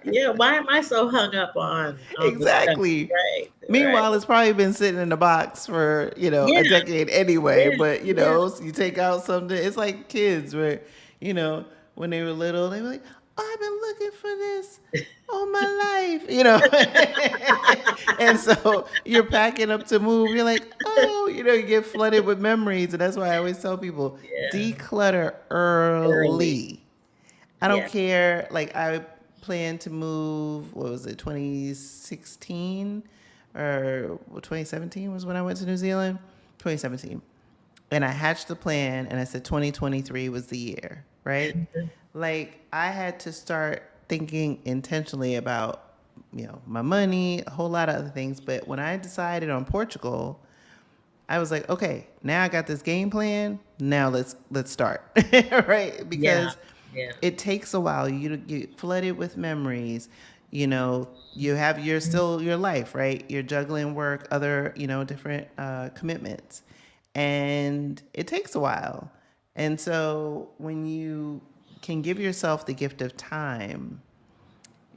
yeah. Why am I so hung up on the stuff? Exactly. Right, right. Meanwhile, it's probably been sitting in the box for, Yeah, a decade anyway. yeah, But, yeah, so you take out something. It's like kids where, you know, when they were little, they were like, oh, I've been looking for this all my life. And so you're packing up to move. You're like, oh, you get flooded with memories. And that's why I always tell people yeah. declutter Early, early. I don't yeah. care. Like I plan to move. What was it? 2016 or 2017 was when I went to New Zealand. 2017, and I hatched the plan, and I said 2023 was the year. Right? Like I had to start thinking intentionally about my money, a whole lot of other things. But when I decided on Portugal, I was like, okay, now I got this game plan. Now let's start, right? Yeah, Because yeah. it takes a while. You get flooded with memories. You have your life, right? You're juggling work, other different commitments, and it takes a while. And so when you can give yourself the gift of time,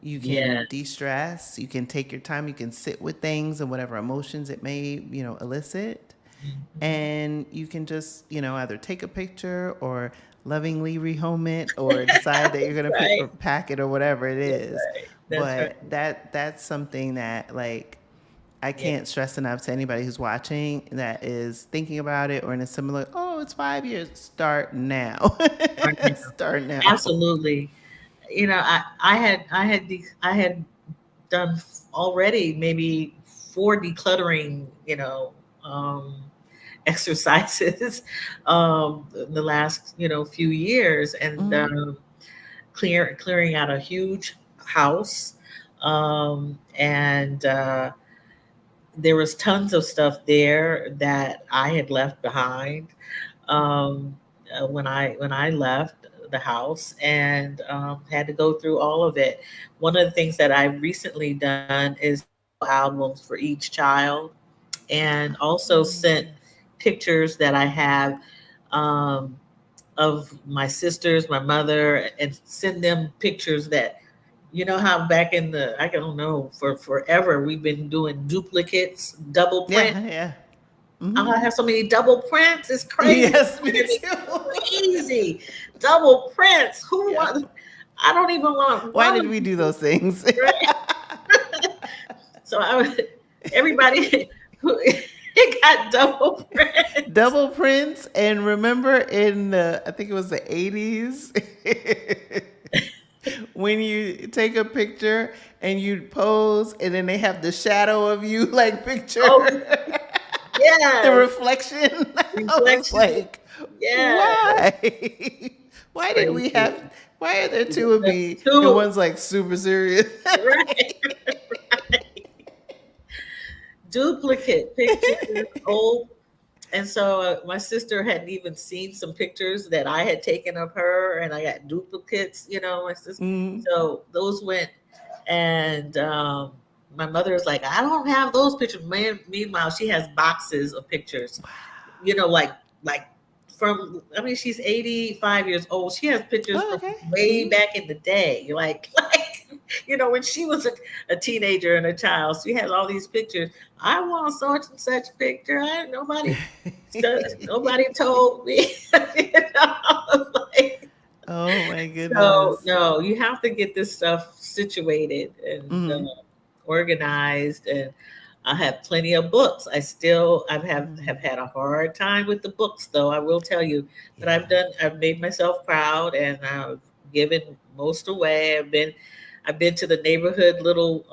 you can Yes. de-stress, you can take your time, you can sit with things and whatever emotions it may elicit, Mhm. and you can just either take a picture or lovingly rehome it or decide that you're going to Right. pack it or whatever it That's is. right. That's right. But that's something that, like, I Yeah. can't stress enough to anybody who's watching that is thinking about it or in a similar, oh, it's 5 years. Start now. Right now. Start now. Absolutely. I had done already maybe 4 decluttering, um, exercises in the last, few years, and Mm-hmm. clearing out a huge house, and there was tons of stuff there that I had left behind um, when I left the house, and had to go through all of it. One of the things that I've recently done is photo albums for each child, and also Oh, sent yes. pictures that I have um, of my sisters, my mother, and send them pictures that, you know how back in the, I don't know, for forever, we've been doing duplicates, double print. Yeah, yeah. Oh, Hmm. I have so many double prints. It's crazy. Yes, me Driving me too. crazy. Double prints. Who Yeah. want? I don't even want Why one did of we do these. those things? Right? So I was, everybody who it got double prints. Double prints, and remember in the, I think it was the 80s, when you take a picture and you pose and then they have the shadow of you like Oh picture, the yes, reflection. I was reflection. like, Yes, why? it's Why did we crazy. have, why are there two of The me and two, one's like super serious? right? Duplicate pictures, old. And so my sister hadn't even seen some pictures that I had taken of her, and I got duplicates, my sister. Mm. So those went, and my mother was like, I don't have those pictures. Meanwhile, she has boxes of pictures, like from, I mean, she's 85 years old. She has pictures Oh, from okay. way Hmm. back in the day, when she was a teenager and a child. She has all these pictures. I want such and such picture. Nobody told me. Like, Oh my so goodness. no, you have to get this stuff situated and Hmm. organized. And I have plenty of books. I've had a hard time with the books, though. I will tell you that Yeah. I've made myself proud, and I've given most away. I've been to the neighborhood little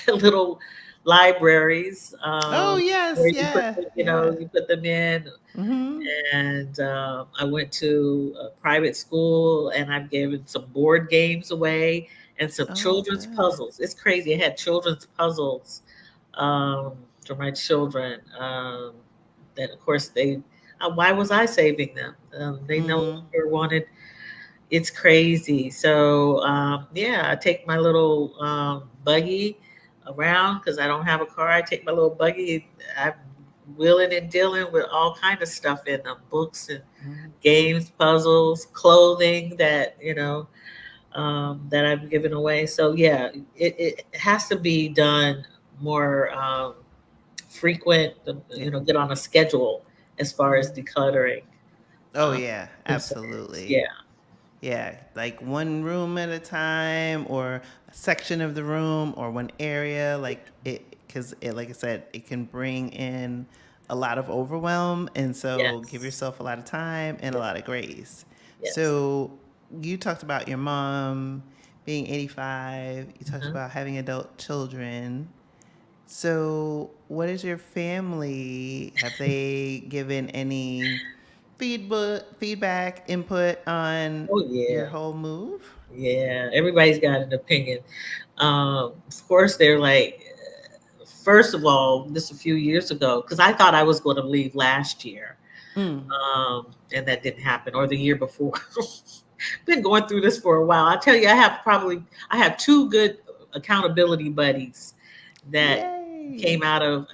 little libraries, Oh where yes, yeah, yeah. you put them in. Hmm. And I went to a private school, and I've given some board games away and some Oh, children's good. puzzles. It's crazy. I had children's puzzles um, for my children. That of course they. Why was I saving them? They no Hmm. longer wanted. It's crazy. So yeah, I take my little buggy around because I don't have a car. I take my little buggy. I'm wheeling and dealing with all kind of stuff in them, books and games, puzzles, clothing that I've given away. So yeah, it has to be done more frequent. Yeah. Get on a schedule as far as Hmm. decluttering Oh um, yeah, concerns. absolutely. Yeah. Yeah, like one room at a time, or a section of the room, or one area, like it, because it, like I said, it can bring in a lot of overwhelm, and so give Yes. yourself a lot of time and a Yes. lot of grace. Yes. So you talked about your mom being 85. You talked Uh-huh. about having adult children. So, what is your family? Have they given any feedback, input on Oh your yeah. whole move? Yeah. Everybody's got an opinion. Of course, they're like, first of all, this a few years ago, because I thought I was going to leave last year, Mm. and that didn't happen, or the year before. Been going through this for a while. I tell you, I have two good accountability buddies that Yay! came out of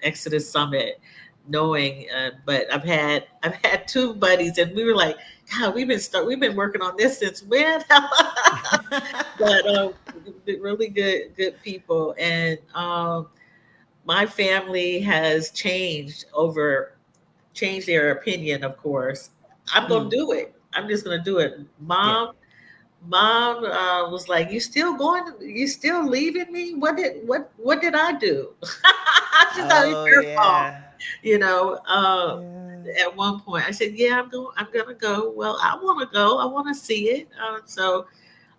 Exodus Summit, knowing. But I've had two buddies, and we were like, God, we've been working on this since when? But really good people, and my family has changed their opinion. Of course, I'm gonna Mm. do it. I'm just gonna do it. Yeah. Mom was like, "You still going? You still leaving me? What did I do?" She thought it was Oh your fault. yeah. You know, Yeah. at one point, I said, "Yeah, I'm gonna go." Well, I want to go. I want to see it. So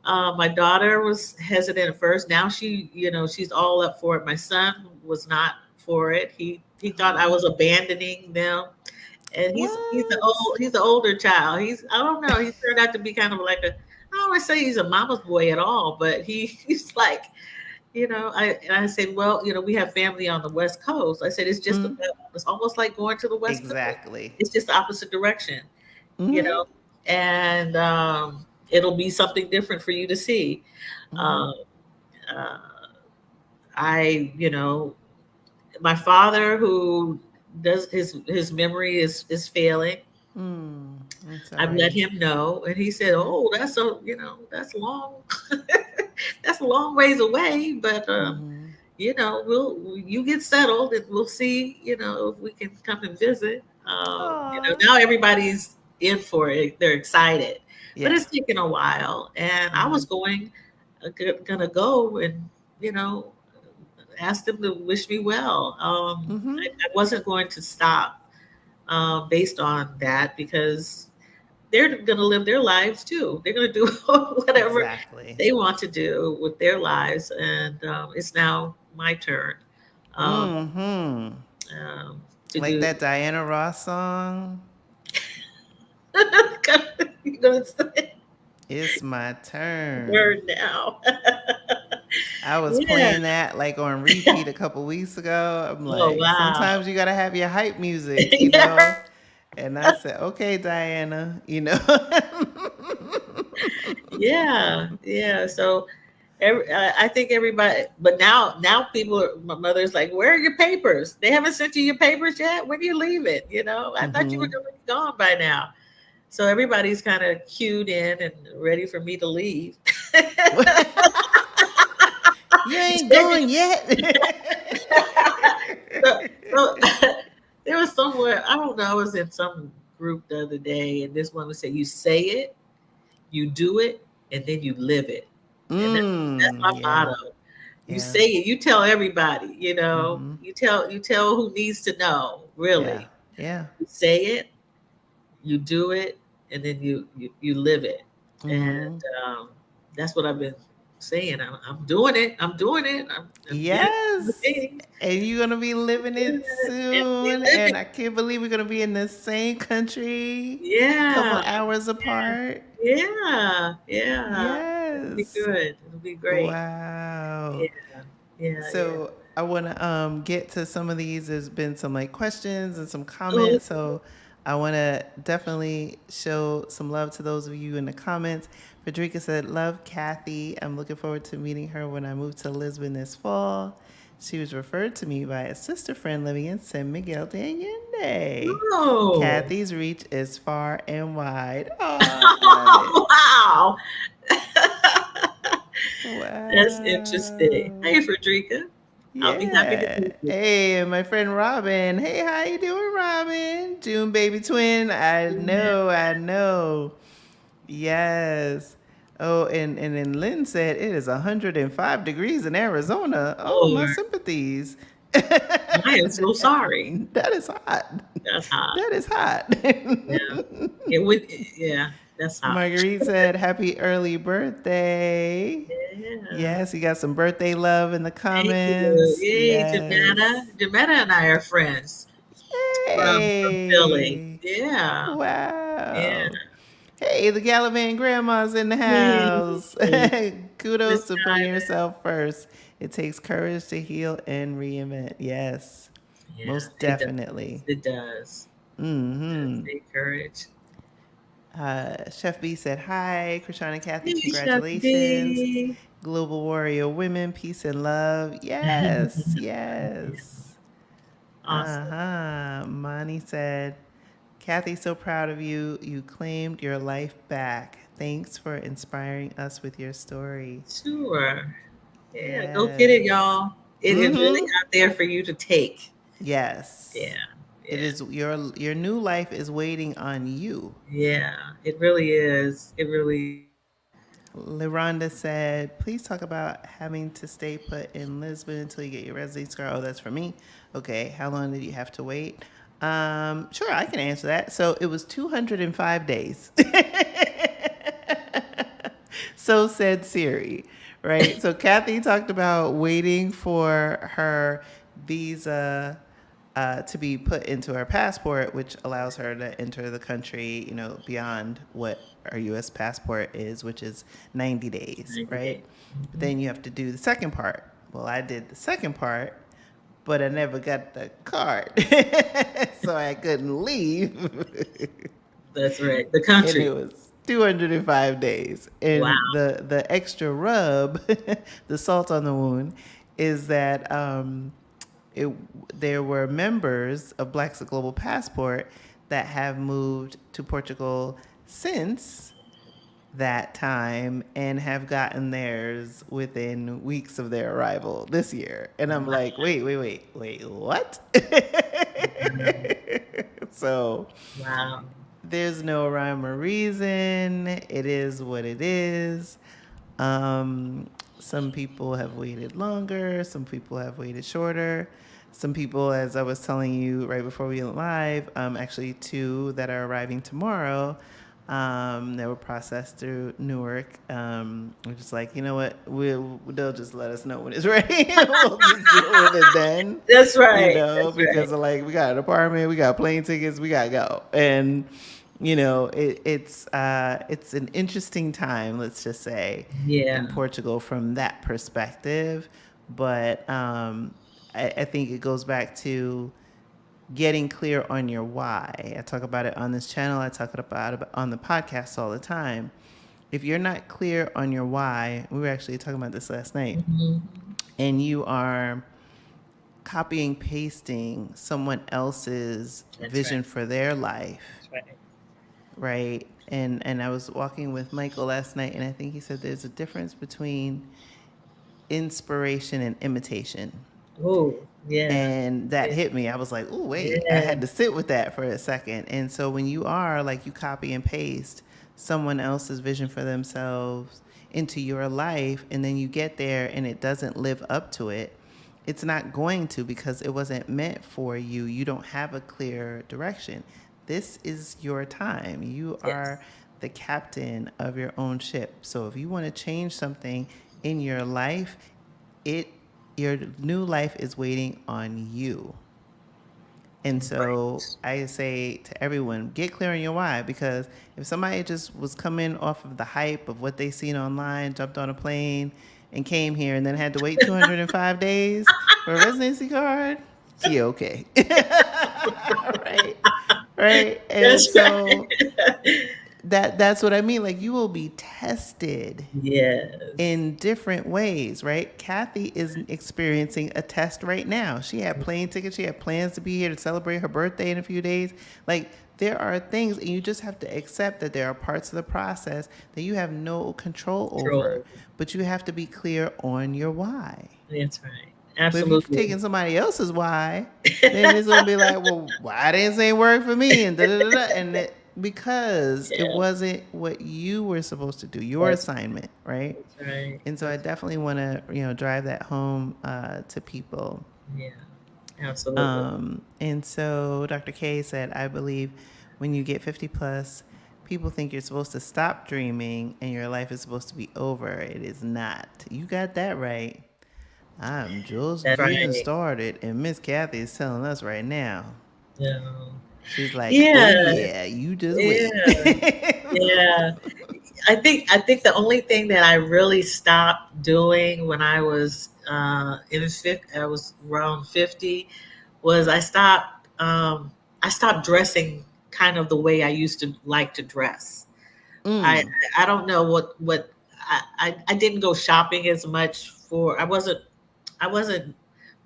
my daughter was hesitant at first. Now she's all up for it. My son was not for it. He thought I was abandoning them, and What? he's an older child. I don't know. He turned out to be kind of like I don't want to say he's a mama's boy at all, but he's like, I said, well, we have family on the West Coast. I said, Mm. it's almost like going to the West Coast. Exactly. It's just the opposite direction, you Mm-hmm. know, and it'll be something different for you to see. Mm-hmm. Um, uh, my father, who does his memory is failing. That's all I've let right. him know, and he said, "Oh, that's a that's long, that's a long ways away, but you get settled, and we'll see, if we can come and visit." Aw. Now everybody's in for it; they're excited, but Yeah. it's taken a while, and I was gonna go and you know ask them to wish me well. I wasn't going to stop based on that because they're going to live their lives too. They're going to do whatever Exactly. they want to do with their lives, and it's now my turn um, Mm-hmm. to Like do. that Diana Ross song. You're going to say It's my the turn. word now. I was Yeah. playing that like on repeat a couple weeks ago. I'm Oh like, wow. sometimes you gotta have your hype music, Yeah. And I said, okay, Diana. Yeah. Yeah. So I think everybody, but now people my mother's like, where are your papers? They haven't sent you your papers yet. When do you leave it? I thought you were Hmm. going to be gone by now. So everybody's kind of cued in and ready for me to leave. You ain't going yet. so, so there was somewhere, I don't know, I was in some group the other day, and this woman said, you say it, you do it, and then you live it. And that's my Yeah, motto. You yeah, say it, you tell everybody, hmm, you tell who needs to know, yeah, really. yeah. You say it, you do it, and then you live it. And Hmm. um, that's what I've been saying. I'm doing it. I'm doing it. I'm getting the Yes. thing. And you're gonna be living it And we soon. live And it. I can't believe we're gonna be in the same country, couple Yeah. hours apart. Yeah. Yeah. It'll be Yes. good. It'll be great. Wow. Yeah. Yeah. Yeah. So I want to get to some of these. There's been some like questions and some Oh, comments. So I want to definitely show some love to those of you in the comments. Frederica said, "Love Kathy. I'm looking forward to meeting her when I move to Lisbon this fall. She was referred to me by a sister friend living in San Miguel de Allende. oh. Kathy's reach is far and wide. Oh, I love it. Wow. That's interesting. Wow. Hey, Frederica. I'll be happy to Yeah. meet you. Hey, and my friend Robin. Hey, how you doing, Robin? June baby twin. I Yeah. know, I know. Yes. Oh, and then Lynn said it is 105 degrees in Arizona. Oh, my Lord, sympathies. I am so sorry. That is hot. That's hot. That is hot. Yeah. It would, yeah, that's hot. Marguerite said, happy early birthday. Yeah. Yes, you got some birthday love in the Thank you. comments. Yay, Yes. Jametta. Jametta and I are friends from Philly. Hey. Yeah. Yeah. Wow. Hey, the Gallivant grandma's in the house. Yay. Kudos Miss to putting Diamond. yourself first. It takes courage to heal and reinvent. Yes, Yeah, most it does. definitely. It does. It does Mm-hmm. take courage. Chef B said, hi, Krishana and Kathy, Hey, Chef congratulations. D. Global warrior women, peace and love. Yes, yes. Awesome. Mani said, Kathy, so proud of you. You claimed your life back. Thanks for inspiring us with your story. Sure. Yeah, go get it, Yes. y'all. It is really Mm-hmm. out there for you to take. Yes. Yeah. It Yeah. is your new life is waiting on you. Yeah. It really is. It really is. LaRonda said, please talk about having to stay put in Lisbon until you get your residency card. Oh, that's for me. Okay. How long did you have to wait? Sure, I can answer that. So it was 205 days. So said Siri, right? So Kathy talked about waiting for her visa to be put into her passport, which allows her to enter the country, beyond what our U.S. passport is, which is 90 days, 90 days. right? But Mhm. then you have to do the second part. Well, I did the second part, but I never got the card, so I couldn't leave. That's right. The And it country. was 205 days. Wow. And the extra rub, the salt on the wound, is that it, there were members of Blacks at Global Passport that have moved to Portugal since that time and have gotten theirs within weeks of their arrival this year. And I'm Wow. like, wait, what? So Wow. there's no rhyme or reason. It is what it is. Some people have waited longer. Some people have waited shorter. Some people, as I was telling you right before we went live, actually two that are arriving tomorrow, they were processed through Newark. We're just like, you know what? They'll just let us know when it's ready. We'll just deal with it then, That's you right. know, That's right. because like we got an apartment, we got plane tickets, we got to go. And you know, it's an interesting time, let's just say, in Yeah. Portugal from that perspective. But I think it goes back to getting clear on your why. I talk about it on this channel. I talk about it on the podcast all the time. If you're not clear on your why, we were actually talking about this last night, Hmm. and you are copying pasting someone else's That's right. vision for their life, That's right. right? And I was walking with Michael last night, and I think he said there's a difference between inspiration and imitation. Oh, yeah. And that Yeah. hit me. I was like, oh, wait. I Yeah. had to sit with that for a second. And so when you are like, you copy and paste someone else's vision for themselves into your life, and then you get there and it doesn't live up to it, it's not going to, because it wasn't meant for you. You don't have a clear direction. This is your time. You Yes. are the captain of your own ship. So if you want to change something in your life, it your new life is waiting on you. And so Right. I say to everyone, get clear on your why, because if somebody just was coming off of the hype of what they seen online, jumped on a plane and came here and then had to wait 205 days for a residency card, yeah, okay. Right? Right? And That's so right. that's what I mean. Like, you will be tested Yes. in different ways, right? Kathy is experiencing a test right now. She had plane tickets. She had plans to be here to celebrate her birthday in a few days. Like, there are things, and you just have to accept that there are parts of the process that you have no control over, Control. but you have to be clear on your why. That's right. But if you've Absolutely. taken somebody else's why, then it's gonna be like, well, why didn't it work for me? And da da da da. And because it Yeah. wasn't what you were supposed to do, your That's assignment, right? that's right. And so I That's definitely want to, drive that home to people. yeah. Absolutely. And so Dr. K said, I believe when you get 50 plus, people think you're supposed to stop dreaming and your life is supposed to be over. It is not. You got that right. I'm just That's getting right. started, and Miss Kathy is telling us right now. Yeah. She's like, "Oh Yeah. yeah, you just wait." Yeah. Yeah. I think the only thing that I really stopped doing when I was I was around 50, was I stopped dressing kind of the way I used to like to dress. I Mm, I don't know what I didn't go shopping as much for. I wasn't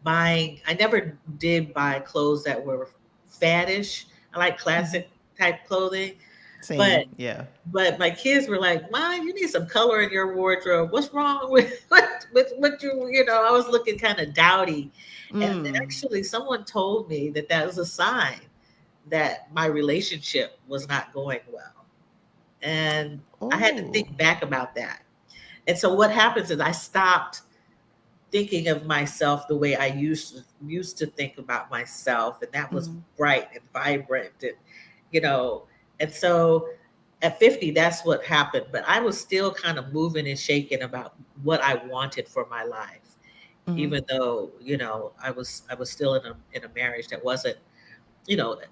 buying. I never did buy clothes that were faddish. I like classic type clothing, but same, yeah. but my kids were like, "Mom, you need some color in your wardrobe. What's wrong with what you know?" I was looking kind of dowdy, and Mm. actually, someone told me that that was a sign that my relationship was not going well, and I had to Oh. think back about that. And so, what happens is I stopped thinking of myself the way I used to think about myself, and that was Mm, bright and vibrant, and you know, and so at 50, that's what happened. But I was still kind of moving and shaking about what I wanted for my life, mm, even though I was still in a marriage that wasn't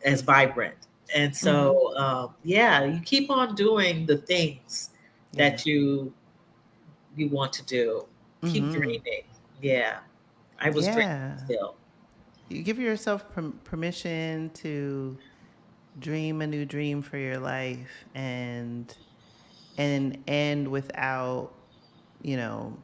as vibrant. And mm, so yeah, you keep on doing the things yeah. that you want to do. Keep Mm-hmm. dreaming. Yeah, I was dreaming Yeah. still. You give yourself permission to dream a new dream for your life, and end without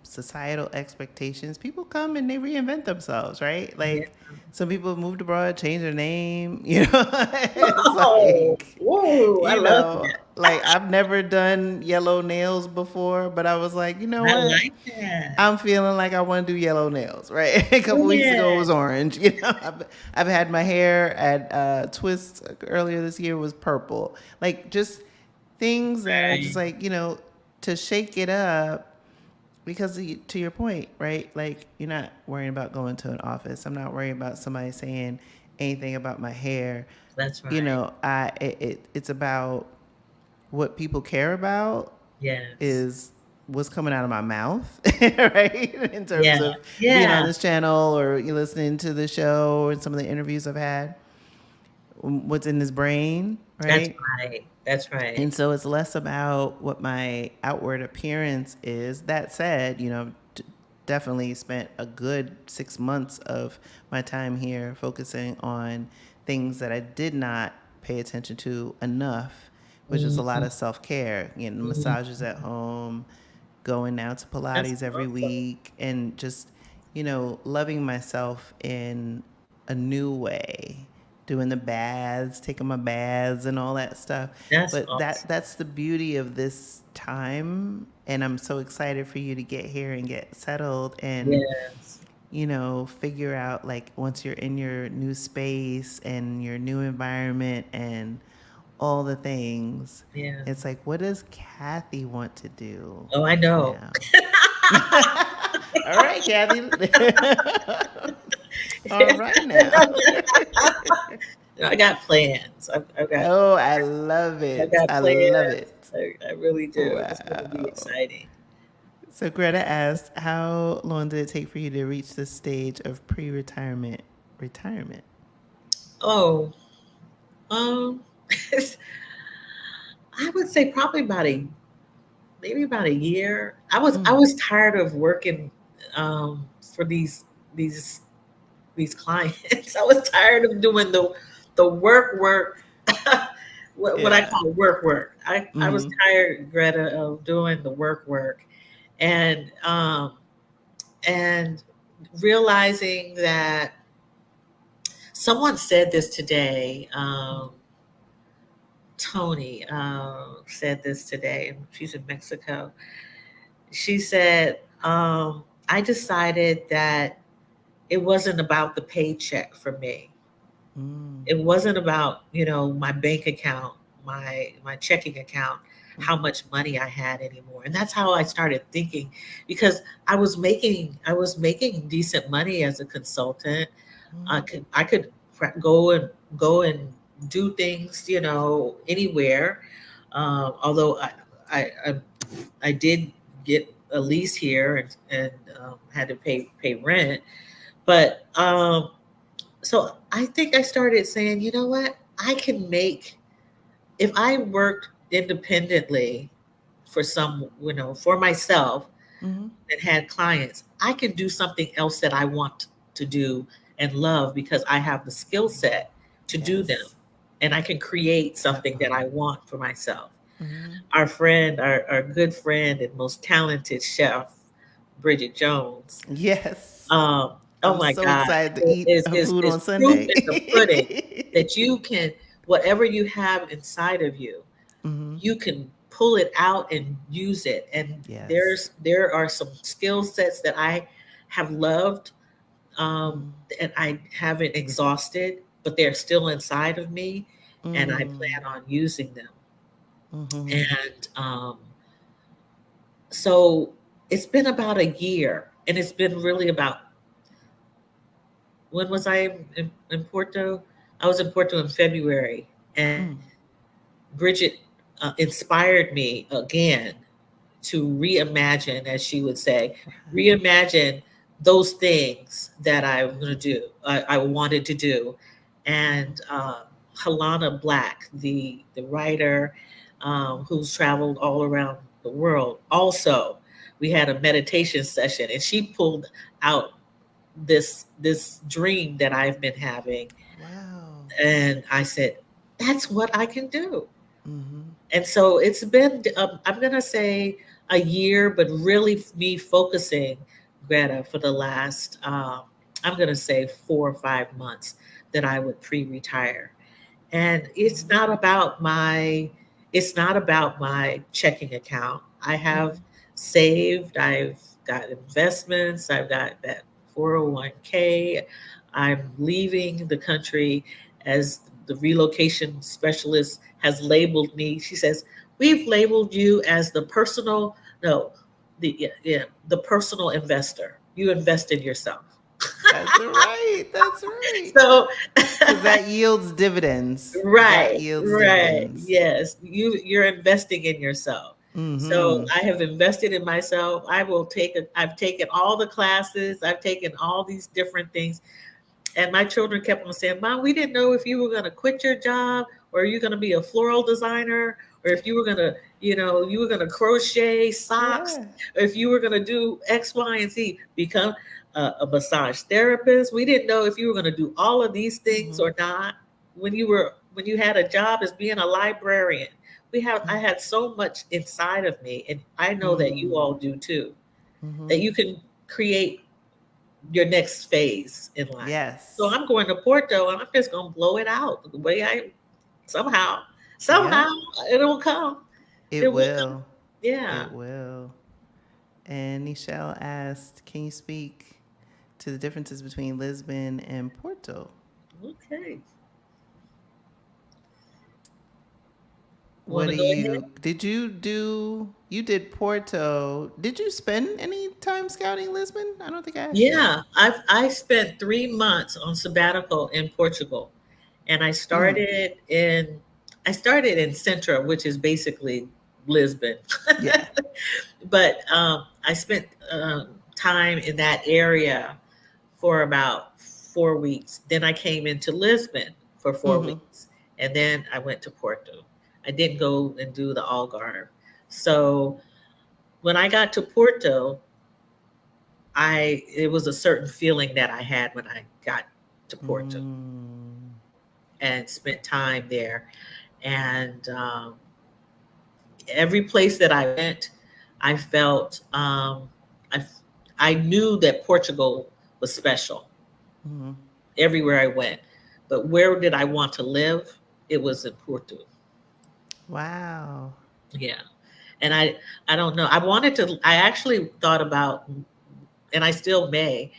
societal expectations, people come and they reinvent themselves, right? Yeah. Like some people moved abroad, changed their name, it's Oh, like, whoa, I love that. like I've never done yellow nails before, but I was like, you know I what? like that. I'm feeling like I want to do yellow nails, right? A couple weeks ago it Yeah. was orange. I've had my hair at twist earlier this year was purple. Like just things that are just Right. like to shake it up because to your point, right? Like you're not worrying about going to an office. I'm not worrying about somebody saying anything about my hair. That's right. It's about what people care about Yes. is what's coming out of my mouth, right? In terms Yeah. of being on Yeah. this channel or you listening to the show and some of the interviews I've had, what's in this brain, That's right? right. That's right. And so it's less about what my outward appearance is. That said, definitely spent a good 6 months of my time here focusing on things that I did not pay attention to enough, which was a lot Mhm. of self care, Mhm. massages at home, going out to That's Pilates every awesome. week, and just, loving myself in a new way, doing the baths, taking my baths and all that stuff. That's But awesome. that's the beauty of this time, and I'm so excited for you to get here and get settled and Yes. figure out like once you're in your new space and your new environment and all the things, Yeah. it's like, what does Kathy want to do Oh, I know. now? All right, Kathy. All right now. I got plans. Oh, I love I've it. got I love plans. it. I really do. It's going to be Wow. exciting. So Greta asked, how long did it take for you to reach the stage of pre-retirement retirement? Oh, um, I would say probably maybe about a year. I Mm. was tired of working for these these clients. I was tired of doing the work what I Yeah. call work. I was Mm-hmm. tired, Greta, of doing the work and and realizing that someone said this today. Tony said this today. She's in Mexico. She said, I decided that it wasn't about the paycheck for me. Mm. It wasn't about, my bank account, my checking account, how Mm-hmm. much money I had anymore. And that's how I started thinking because I was making decent money as a consultant. Mm-hmm. I could go and do things, anywhere. Although I I did get a lease here and had to pay rent, but so I think I started saying, you know what, I can make if I worked independently for myself Mm-hmm. and had clients, I can do something else that I want to do and love because I have the skill set to do them. Yes. And I can create something that I Definitely. want for myself. Mm-hmm. Our good friend and most talented chef, Bridget Jones. Yes. Oh I'm my so God, excited to eat her food is on proof in the pudding Sunday. that you can, whatever you have inside of you, Mm-hmm. you can pull it out and use it. And Yes. there are some skill sets that I have loved Mm-hmm. and I haven't exhausted, but they're still inside of me, and I Mm. plan on using them. Mm-hmm. And so it's been about a year, and it's been really about when was I in Porto? I was in Porto in February, and Mm. Bridget inspired me again to reimagine, as she would say, Wow. reimagine those things that I'm going to do, I wanted to do. Mm-hmm. And Halana Black, the writer who's traveled all around the world, also, we had a meditation session, and she pulled out this dream that I've been having, Wow. and I said, "That's what I can do." Mm-hmm. And so it's been, I'm going to say, a year, but really me focusing, Greta, for the last, I'm going to say 4 or 5 months that I would pre-retire. And it's not about my checking account. I have saved, I've got investments, I've got that 401k. I'm leaving the country, as the relocation specialist has labeled me. She says, "We've labeled you as the personal, no, the personal investor. You invest in yourself." That's right. That's right. So Because that yields dividends. That right, yields right. dividends. Yes, you're investing in yourself. So Mm-hmm. I have invested in myself. I've taken all the classes, I've taken all these different things. And my children kept on saying, "Mom, we didn't know if you were going to quit your job, or you're going to be a floral designer, or if you were going to, you were going to crochet socks, Yeah. or if you were going to do X, Y, and Z, become a massage therapist. We didn't know if you were going to do all of these things Mm-hmm. or not when you had a job as being a librarian." I had so much inside of me, and I know that you Mm-hmm. all do too, that Mm-hmm. you can create your next phase in life. So Yes. I'm going to Porto, and I'm just going to blow it out the way somehow, somehow Yep. it'll come. It It will come. will. Yeah. It will. And Nichelle asked, can you speak to the differences between Lisbon and Porto? Okay. Want What to do go ahead? you did Porto. Did you spend any time scouting Lisbon? I don't think I asked you that. Yeah. I spent 3 months on sabbatical in Portugal, and Mm. I started in Sintra, which is basically Lisbon. Yeah. But I spent time in that area for about 4 weeks. Then I came into Lisbon for four Mm-hmm. weeks, and then I went to Porto. I didn't go and do the Algarve. So when I got to Porto, it was a certain feeling that I had when I got to Porto Mm. and spent time there. And every place that I went, I felt I I knew that Portugal was special Mm-hmm. everywhere I went. But where did I want to live? It was in Porto. Wow. Yeah. And I don't know. I actually thought about, and I still may,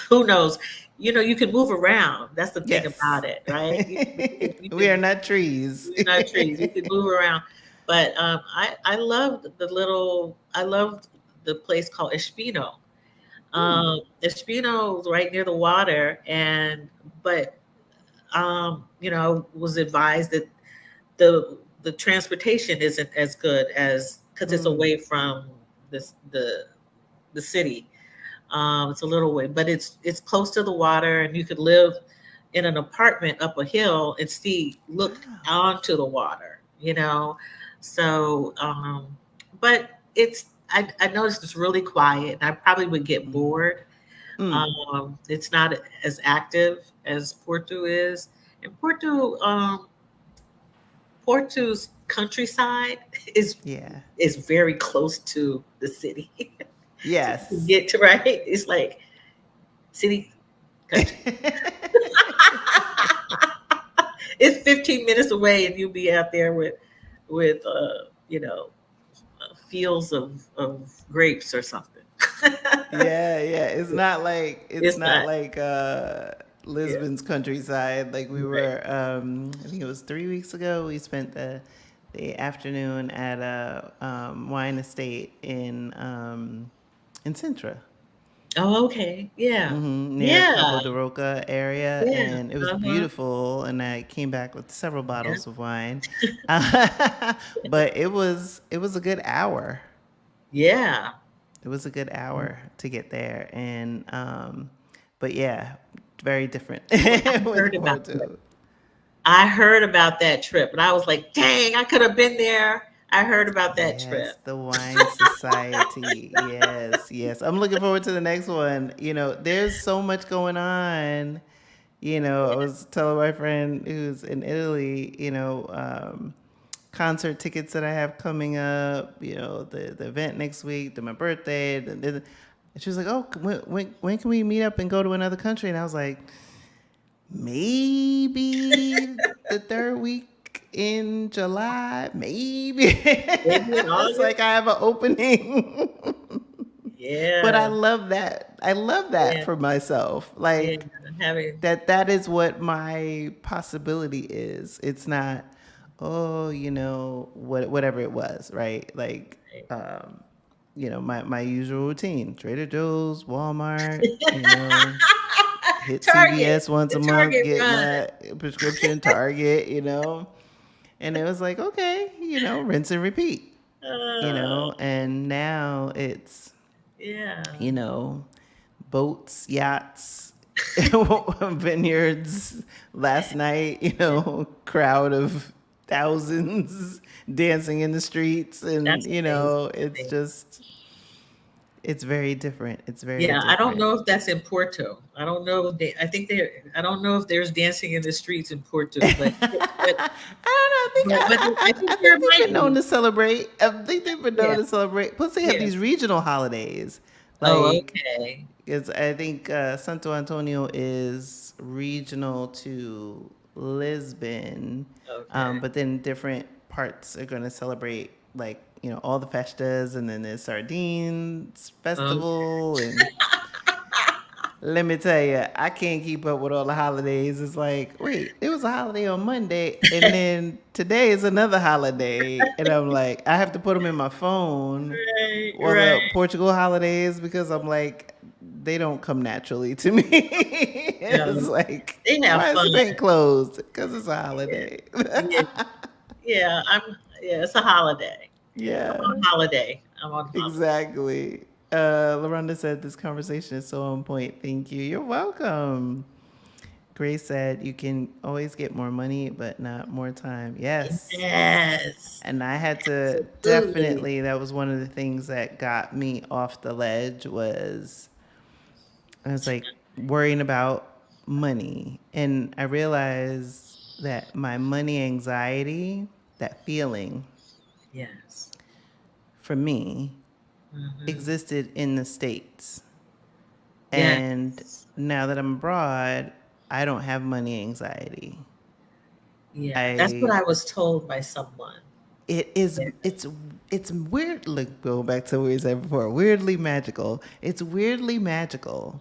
who knows? You can move around. That's the thing Yes. about it, right? You We are can, not trees. you're not trees. You can move around. But I loved the place called Espino. Hmm. Espino is right near the water, but was advised that the transportation isn't as good as, because it's Mm. away from this the city. It's a little way, but it's close to the water, and you could live in an apartment up a hill and look Wow. onto the water. So but I noticed it's really quiet, and I probably would get Mm. bored. Mm. It's not as active as Porto is. And Porto's countryside is Yeah. is very close to the city. So you can Yes. get to, right. It's like city country. It's 15 minutes away, and you'll be out there with fields of grapes or something. Yeah, yeah. It's It's not not. like Yeah. Lisbon's countryside. Like we Right. were I think it was 3 weeks ago, we spent the afternoon at a wine estate in Sintra. Oh, okay. Yeah. Near Yeah. Cabo de Roca area, Yeah. and it was Uh-huh. beautiful. And I came back with several Yeah. bottles of wine, but it was a good hour. Yeah. It was a good hour to get there, and but yeah, very different Well, I with heard about that. Porto. I heard about that trip, and I was like, dang, I could have been there. I heard about that Yes, trip. the Wine Society. Yes, yes. I'm looking forward to the next one. There's so much going on. I was telling my friend who's in Italy, concert tickets that I have coming up, the event next week, my birthday. And she was like, oh, when can we meet up and go to another country? And I was like, maybe the third week in July, maybe. Maybe in It's like August. I have an opening. But I Yeah, love that. I love that yeah, for myself. yeah. Like Having that is what my possibility is. It's not, oh, whatever it was, right? Like my usual routine. Trader Joe's, Walmart, hit Target, CVS once the a month, Target get run. my prescription, Target, And it was like, okay, rinse and repeat, Uh, and now it's, yeah. you know, boats, yachts, vineyards. Last night, crowd of thousands dancing in the streets, and That's amazing. it's just, it's very different. It's very Yeah, I don't different. know if that's in Porto. I don't know. If I think there. I don't know if there's dancing in the streets in Porto, I don't know. I I think there think they've might been known be. to celebrate. I think they've been known Yeah. to celebrate. Plus, they have Yeah. these regional holidays, Oh, like okay. because I think Santo Antonio is regional to Lisbon, Okay. but then different parts are going to celebrate, like, all the festas, and then there's Sardines Okay. Festival, and let me tell you, I can't keep up with all the holidays. It's like, wait, it was a holiday on Monday, and then today is another holiday, and I'm like, I have to put them in my phone. Right. Well, Right. the Portugal holidays, because I'm like, they don't come naturally to me. It's No, like, they have why is fun. the bank closed? Because it's a Yeah. holiday. Yeah. Yeah. Yeah. It's a holiday. Yeah. I'm Yeah, on holiday. I'm on holiday. exactly. LaRonda said this conversation is so on point. Thank you. You're welcome. Grace said you can always get more money, but not more time. Yes. Yes. And I had to Absolutely. definitely, that was one of the things that got me off the ledge, was I was like worrying about money. And I realized that my money anxiety, that feeling Yes. for me, Hmm. existed in the States. And Yes. now that I'm abroad, I don't have money anxiety. Yeah. That's what I I was told by someone. it is Yeah. it's weird. Look, go back to what we said before. Weirdly magical. It's weirdly magical.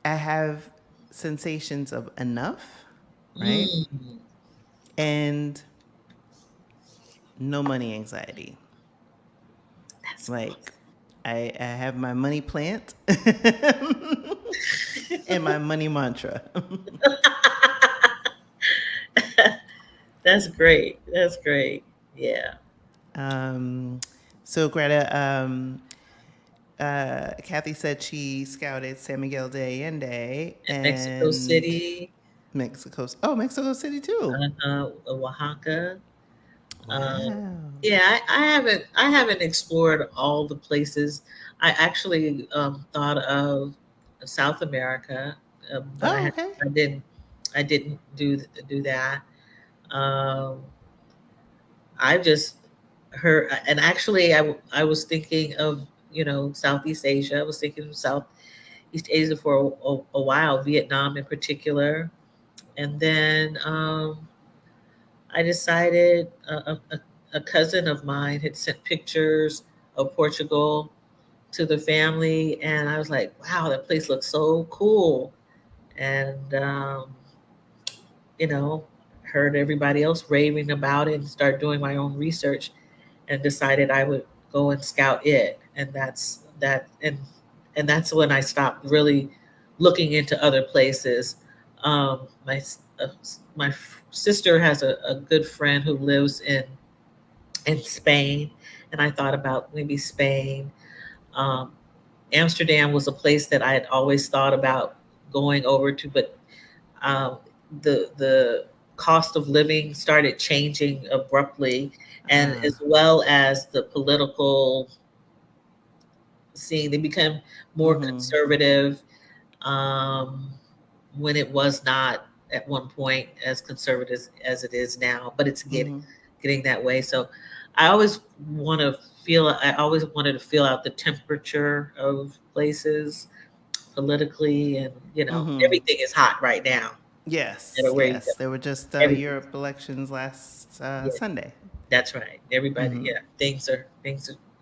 I have sensations of enough, right? Mm, And no money anxiety. that's Like, I have my money plant and my money mantra. that's great. That's great. Yeah. um, so Greta, Kathy said she scouted San Miguel de Allende In Mexico and City, Mexico. Oh, Mexico City too. Oaxaca. Um, Wow. yeah, I haven't explored all the places. I actually thought of South America, but Oh, okay. I didn't do that. Um, I just heard, and actually, I was thinking of Southeast Asia. I was thinking of Southeast Asia for a while, Vietnam in particular, and then I decided a cousin of mine had sent pictures of Portugal to the family, and I was like, "Wow, that place looks so cool!" And you know, heard everybody else raving about it, and started doing my own research, and decided I would go and scout it, and that's when I stopped really looking into other places. Uh, my sister has a good friend who lives in Spain, and I thought about maybe Spain. Um, Amsterdam was a place that I had always thought about going over to, but um, the cost of living started changing abruptly, and Uh, as well as the political scene, they became more mm-hmm. conservative um, when it was not at one point as conservative as it is now, but it's Mm-hmm. getting that way. So I always I always wanted to feel out the temperature of places politically, and Mm-hmm. everything is hot right now, no Yes, matter where you go. yes. There were just Everything. Europe elections last Yeah, Sunday. that's right. Everybody, Mm-hmm. yeah, things are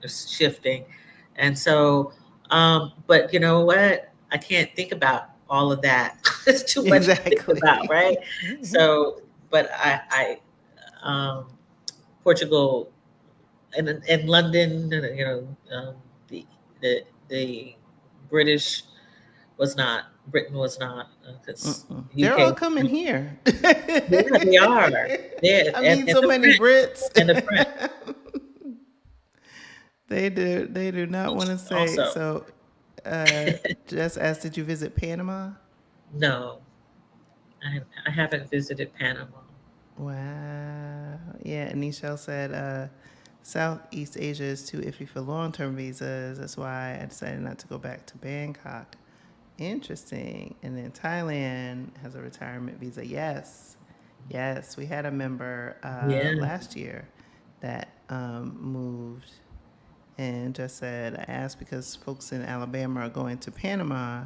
shifting. And so, but you know what? I can't think about all of that. It's too much to think about, Exactly. right? So, but um, Portugal and London, the the British Britain was not, because Mm-mm. They're all UK. coming here. Yeah, they are. There I and, mean, and so the many French Brits. and the French They do not want to say. also. So, just asked, did you visit Panama? No, I haven't visited Panama. Wow. Yeah, Nichelle said Southeast Asia is too iffy for long-term visas. That's why I decided not to go back to Bangkok. Interesting. And then Thailand has a retirement visa. Yes. Yes. We had a member Yeah. last year that moved and just said, I asked because folks in Alabama are going to Panama.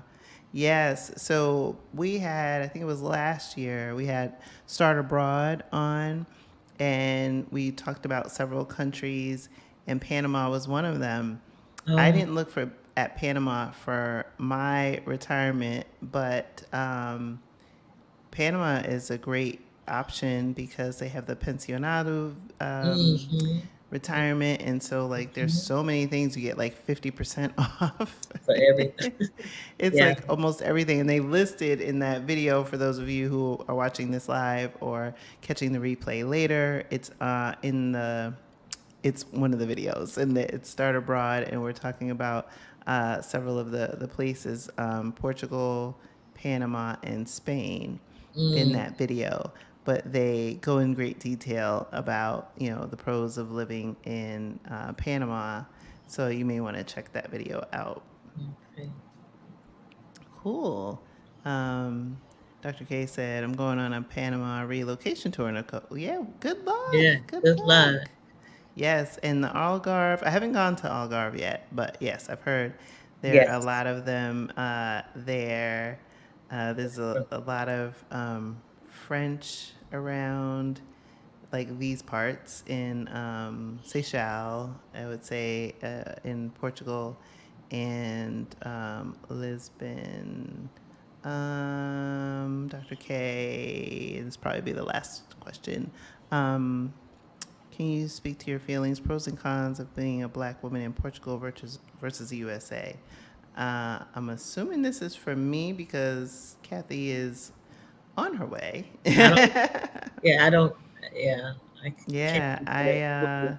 Yes. So we had, I think it was last year, we had Start Abroad on, and we talked about several countries, and Panama was one of them. I Oh, didn't look for at Panama for my retirement, but Panama is a great option because they have the pensionado hmm, retirement, and so like there's hmm, so many things you get like 50% off. for everything. It's Yeah. like almost everything, and they listed in that video for those of you who are watching this live or catching the replay later. It's one of the videos, and it's Start Abroad, and we're talking about several of the places, Portugal, Panama, and Spain in Mm, that video. But they go in great detail about the pros of living in Panama, so you may want to check that video out. okay. Cool. Um, Dr. K said, I'm going on a Panama relocation tour in a couple. Yeah, good luck. Yeah. Good Good luck. luck. Yes, and the Algarve, I haven't gone to Algarve yet, but yes, I've heard there are a Yes. lot of them there. There's a lot of French around, like these parts in Seychelles, I would say, in Portugal, and Lisbon. Dr. K, this probably be the last question. Um, can you speak to your feelings, pros and cons of being a black woman in Portugal versus the USA? I'm assuming this is for me because Kathy is on her way. I don't. Yeah. I don't. Yeah. I can't Yeah, answer I that uh, quickly.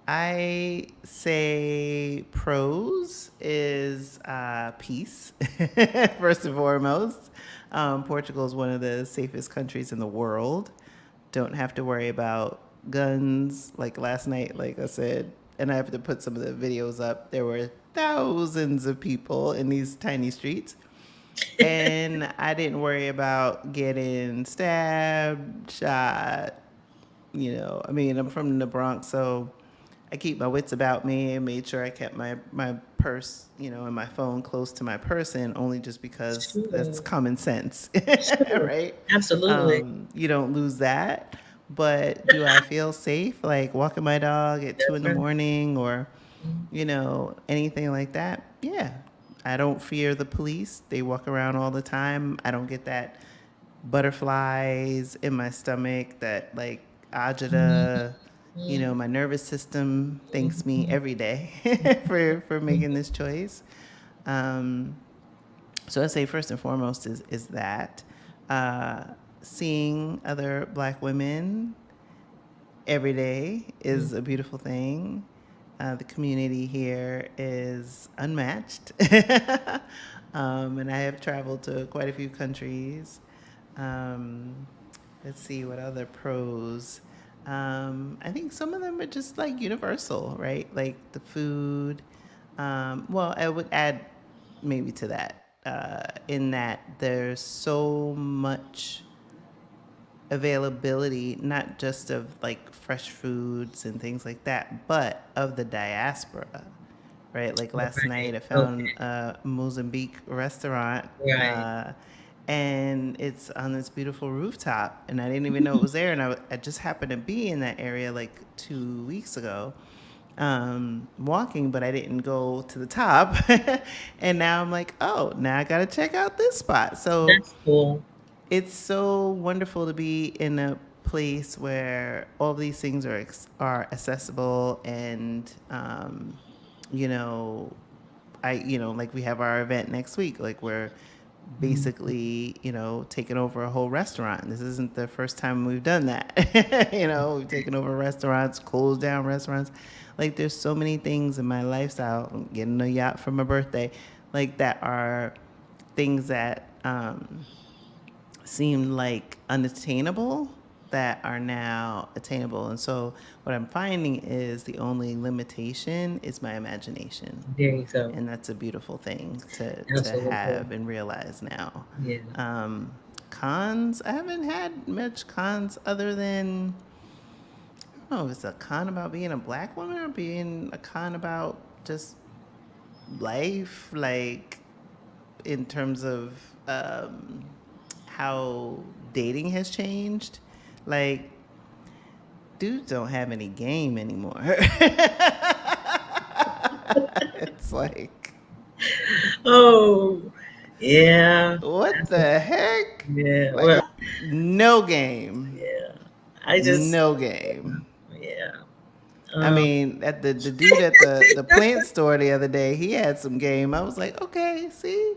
I say pros is peace first and foremost. Portugal is one of the safest countries in the world. Don't have to worry about guns. Like last night, like I said, and I have to put some of the videos up. There were thousands of people in these tiny streets, and I didn't worry about getting stabbed, shot. I mean, I'm from the Bronx, so I keep my wits about me and made sure I kept my purse, and my phone close to my person, only just because that's Sure. common sense, Sure. right? Absolutely. You don't lose that. But do I feel safe, like walking my dog at 2 in That's the right. morning or, Mhm. anything like that? Yeah. I don't fear the police. They walk around all the time. I don't get that butterflies in my stomach, that like agita. Mhm. My nervous system thanks me Mhm. every day for making this choice. Um, so I'd say first and foremost is that uh, seeing other Black women every day Mhm. is a beautiful thing. The community here is unmatched. And I have traveled to quite a few countries. Um, let's see what other pros. I think some of them are just like universal, right? Like the food. Well, I would add maybe to that in that there's so much availability, not just of like fresh foods and things like that, but of the diaspora, right? Like last Right. night, I found Okay. a Mozambique restaurant, Right. and it's on this beautiful rooftop, and I didn't even know it was there. And I just happened to be in that area like 2 weeks ago, walking, but I didn't go to the top. And now I'm like, oh, now I got to check out this spot. So That's cool. it's so wonderful to be in a place where all these things are accessible, and you know, like we have our event next week, like we're Mhm. basically, taking over a whole restaurant. This isn't the first time we've done that. We've taken over restaurants, closed down restaurants. Like there's so many things in my lifestyle. I'm getting a yacht for my birthday, like that are things that seemed like unattainable that are now attainable. And so what I'm finding is the only limitation is my imagination. There you go. And that's a beautiful thing to Absolutely. have and realize now. Yeah. Um, Cons, I haven't had much cons other than, I don't know, if it's a con about being a black woman or being a con about just life, like in terms of how dating has changed. Like, dudes don't have any game anymore. It's like, Oh, yeah. what That's a, the heck? yeah. Like, Well, no game. yeah. I just, No game. yeah. I Um, mean, at the dude at the plant store the other day, he had some game. I was like, okay, see,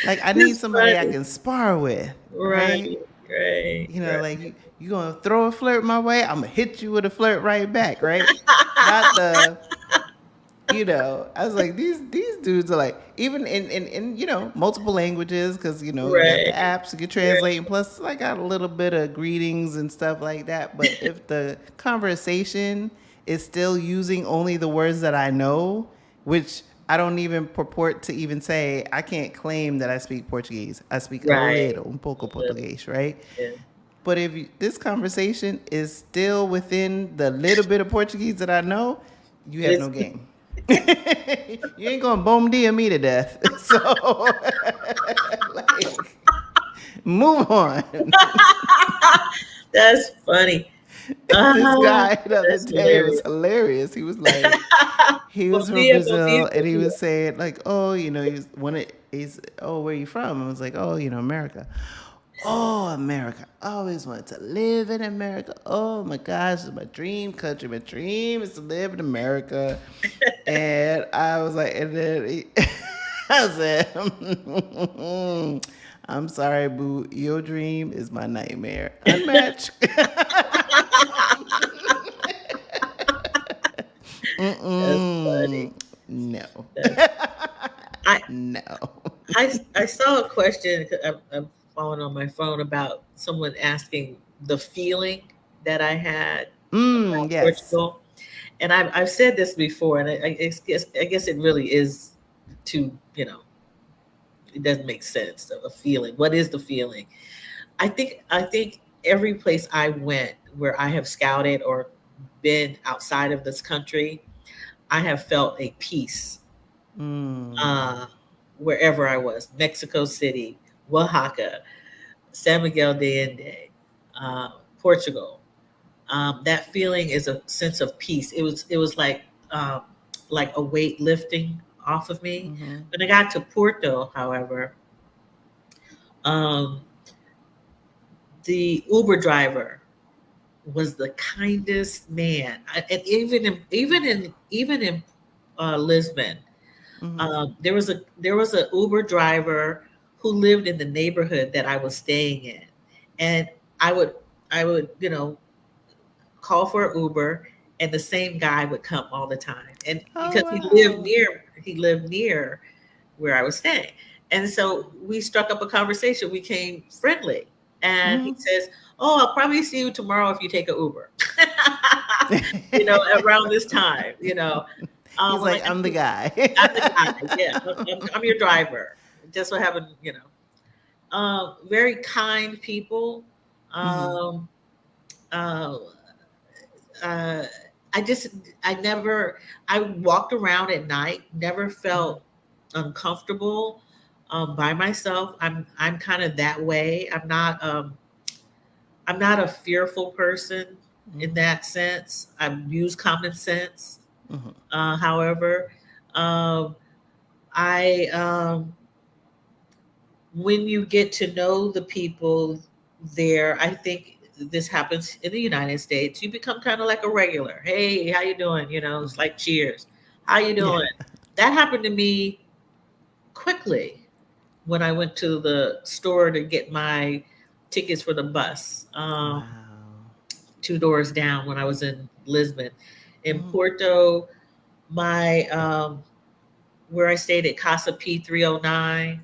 like I need it's somebody I funny. can spar with, Right. right? Right. Like Right. you gonna throw a flirt my way, I'm gonna hit you with a flirt right back, right? Not the, I was like, these dudes are like, even in multiple languages, because you got the Right. apps you can translate, and plus I got a little bit of greetings and stuff like that. But if the conversation is still using only the words that I know, which I don't even purport to even say, I can't claim that I speak Portuguese. I speak a Right. little, un pouco Little. português, right? Yeah. But if this conversation is still within the little bit of Portuguese that I know, you have no It's game. You ain't gonna bom dia me to death. So, like, move on. that's funny. This Ah, guy the other that's day, it was hilarious. hilarious. He was like, he Bom was from dia, bom dia, Brazil, bom and he dia. was saying like, oh, oh, where you from? I was like, oh, America. Oh, America. I always wanted to live in America. Oh my gosh, it's my dream country. My dream is to live in America. And I was like, and then I said, I'm sorry, boo. Your dream is my nightmare. Unmatched. That's funny. No. That's I No. I saw a question. I'm following on my phone about someone asking the feeling that I had about Yes. Portugal, and I've said this before, and I guess it really is to it doesn't make sense. A feeling. What is the feeling? I think every place I went where I have scouted or been outside of this country, I have felt a peace Mm. uh, wherever I was. Mexico City, Oaxaca, San Miguel de Allende, Portugal. That feeling is a sense of peace. It was like a weight lifting off of me. Mm-hmm. When I got to Porto, however, um, the Uber driver was the kindest man. And even in Lisbon, Mm-hmm. there was a Uber driver who lived in the neighborhood that I was staying in, and I would call for an Uber, and the same guy would come all the time, and Oh because wow. he lived near where I was staying, and so we struck up a conversation. We became friendly, and he Mm-hmm. says, "Oh, I'll probably see you tomorrow if you take an Uber." Around this time. He's When I like, got I'm the to guy. I'm the guy. Yeah, I'm your driver. just what happened, very kind people. Mm-hmm. Um, uh, uh, I just, I never, I walked around at night, never Mm-hmm. felt uncomfortable by myself. I'm kind of that way. I'm not a fearful person in Mm-hmm. that sense. I use common sense. Mm-hmm. However, um, I when you get to know the people there, I think this happens in the United States. You become kind of like a regular. Hey, how you doing? It's like cheers. How you Yeah. doing? That happened to me quickly when I went to the store to get my tickets for the bus. Wow. Two doors down when I was in Lisbon. In Mm-hmm. Porto, my where I stayed at Casa P309,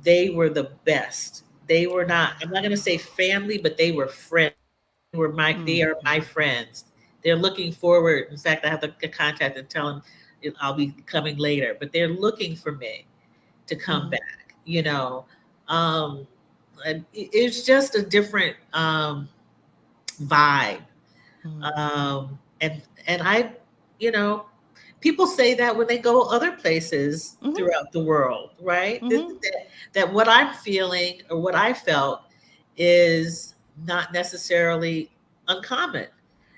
they were the best. They were not, I'm not gonna say family, but they were friends. They are Mm-hmm. my friends. They're looking forward. In fact, I have to contact and tell them I'll be coming later, but they're looking for me to come Mm-hmm. back, you know. Um, and it's just a different vibe. Mm-hmm. And I, you know, people say that when they go other places Mm-hmm. throughout the world, right? Mm-hmm. That what I'm feeling or what I felt is not necessarily uncommon.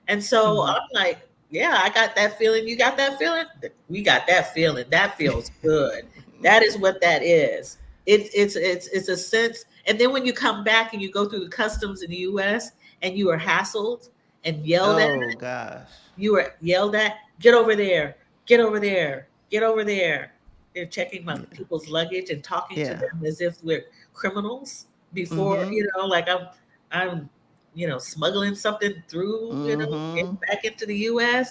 And so Mm-hmm. I'm like, yeah, I got that feeling. You got that feeling? We got that feeling. That feels good. That is what that is. It's a sense. And then when you come back and you go through the customs in the US and you are hassled and yelled at, Oh gosh. you were yelled at, get over there, get over there, get over there. They're checking my Yeah. people's luggage and talking to Yeah. them as if we're criminals before, Mm-hmm. like I'm, smuggling something through, Mm-hmm. getting back into the US.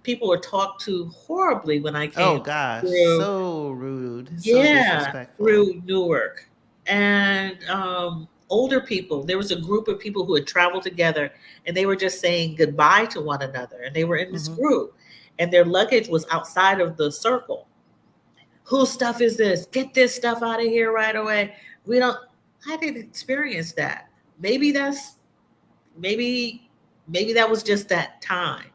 People were talked to horribly when I Oh came gosh. through, So rude. So yeah, disrespectful. through Newark. And older people, there was a group of people who had traveled together and they were just saying goodbye to one another. And they were in this Mm-hmm. group and their luggage was outside of the circle. Whose stuff is this? Get this stuff out of here right away. We don't, I didn't experience that. Maybe that's, maybe, maybe that was just that time.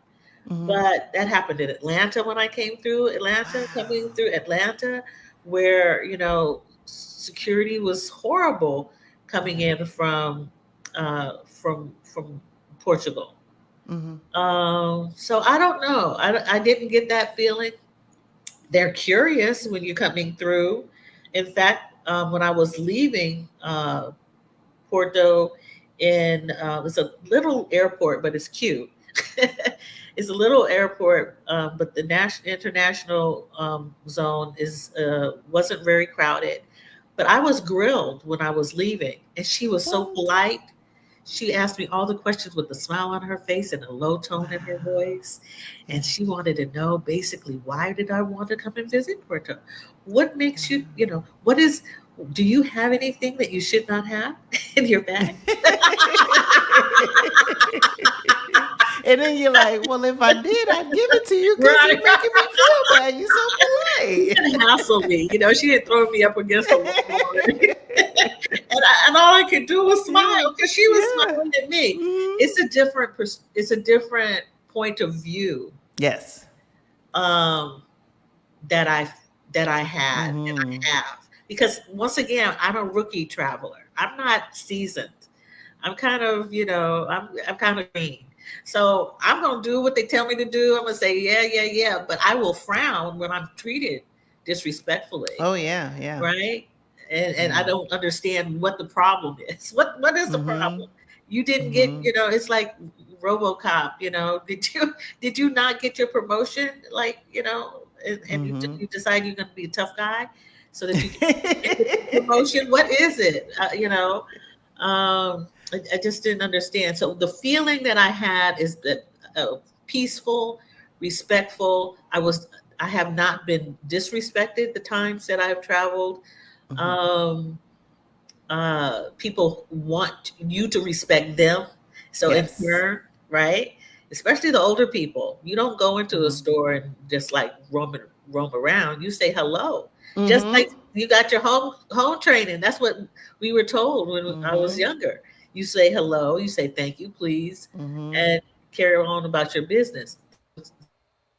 Mm-hmm. But that happened in Atlanta when I came through Atlanta, coming Wow. through Atlanta, where, security was horrible coming Yeah. in from Portugal. Mm-hmm. So I don't know. I didn't get that feeling. They're curious when you're coming through. In fact, when I was leaving Porto, it's a little airport, but it's cute. It's a little airport, but the national international zone is wasn't very crowded. But I was grilled when I was leaving, and she was so What? polite. She asked me all the questions with a smile on her face and a low tone in her Wow. voice. And Yeah. she wanted to know basically, why did I want to come and visit Puerto? What makes you, what is, do you have anything that you should not have in your bag? And then you're like, well, if I did, I'd give it to you because Right. you're making me feel bad. You're so She polite. didn't hassle me. She didn't throw me up against the wall. And all I could do was Yeah. smile because she was Yeah. smiling at me. Hmm. It's a different point of view Yes. um, that I had and Hmm. I have, because once again I'm a rookie traveler. I'm not seasoned. I'm kind of, I'm kind of green. So I'm gonna do what they tell me to do. I'm gonna say yeah, yeah, yeah, but I will frown when I'm treated disrespectfully, Oh yeah. Yeah. right? And I Yeah. don't understand what the problem is. What is the Hmm. problem? You didn't get, Hmm. it's like RoboCop. Did you not get your promotion? Like, and Hmm. you decide you're going to be a tough guy so that you can get the promotion. What is it? I just didn't understand. So the feeling that I had is that peaceful, respectful. I have not been disrespected the times that I've traveled. Hmm. Um, People want you to respect them. So in Yes. turn, right? Especially the older people, you don't go into a Hmm. store and just like roam around. You say hello, just like Hmm. You got your home training. That's what we were told when I was Mm-hmm. younger. You say hello, you say thank you, please, Mm-hmm. and carry on about your business. That's what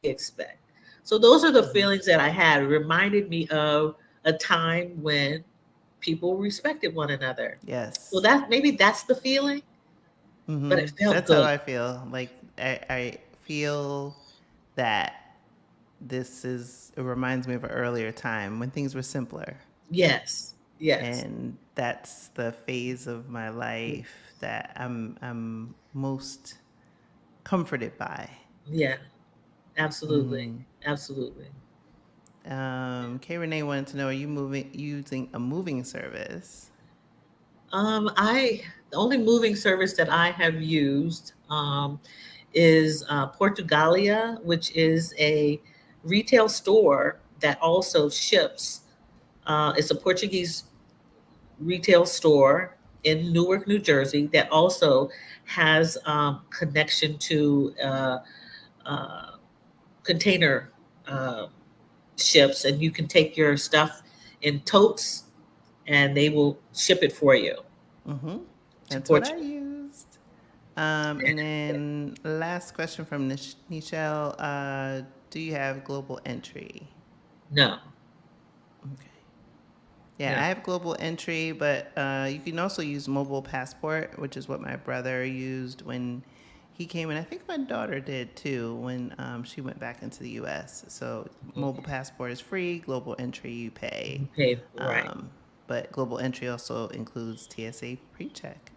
we expect. So those are the Mm-hmm. feelings that I had. It reminded me of a time when people respected one another. So Yes. that maybe that's the feeling, but Mm-hmm. it felt That's how good. I feel. Like I feel that it reminds me of an earlier time when things were simpler. Yes, yes, And that's the phase of my life that I'm most comforted by. yeah, absolutely, Mm-hmm. absolutely. Kay Renee wanted to know: Are you moving using a moving service? I the only moving service that I have used is Portugalia, which is a retail store that also ships. It's a Portuguese retail store in Newark, New Jersey, that also has connection to uh, container uh, ships, and you can take your stuff in totes, and they will ship it for you Mm-hmm. to That's what I Portugal. used. And then last question from Nichelle: Do you have global entry? No, Okay. Yeah, no. I have global entry, but you can also use mobile passport, which is what my brother used when he came, and I think my daughter did too when she went back into the U.S. So mobile Okay. passport is free. Global entry you pay, Okay, right. um, but global entry also includes TSA pre-check.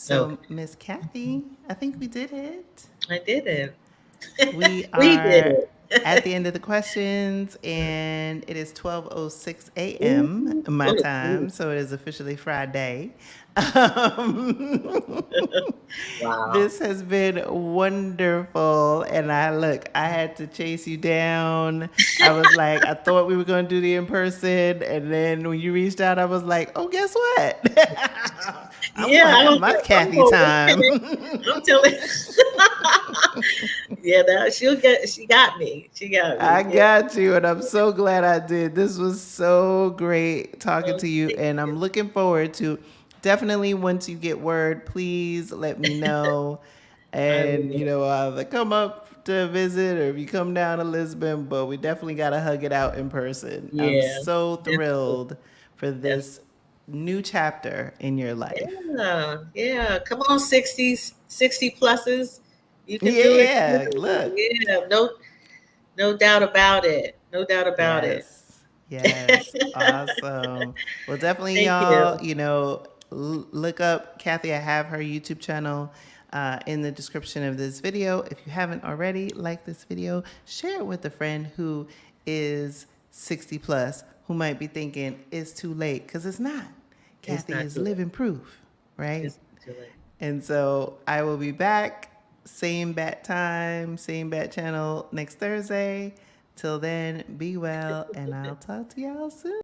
Okay. So Miss Kathy, I think we did it. I did it. We We did are it. at the end of the questions, and it is 12:06 Ooh, a.m. my oh, ooh. time, so it is officially Friday. Um, Wow. this has been wonderful, and I had to chase you down. I was like, I thought we were going to do the in person, and then when you reached out, I was like, oh, guess what? I'm Yeah, gonna I have was my like, Kathy oh, wait a time. minute. I'm telling. Yeah, that she'll get. She got me. She got me. I Yeah. got you, and I'm so glad I did. This was so great talking Oh, to you, thank and I'm looking forward to definitely once you get word, please let me know. I And will. I'll either come up to visit or if you come down to Lisbon, but we definitely got to hug it out in person. I'm Yeah. so Definitely. thrilled for Definitely. this new chapter in your life. Yeah. Yeah. Come on, 60s, 60 pluses. You can do it Yeah, look. too. Yeah. No, no doubt about it. No doubt about it. Yes. Yes. Awesome. Well, definitely, Thank y'all, you. look up Kathy. I have her YouTube channel in the description of this video. If you haven't already, like this video, share it with a friend who is 60 plus who might be thinking it's too late because it's not. It's Kathy not is too late. living proof, right? It's not too late. And so I will be back, same bat time, same bat channel next Thursday. Till then, be well, and I'll talk to y'all soon.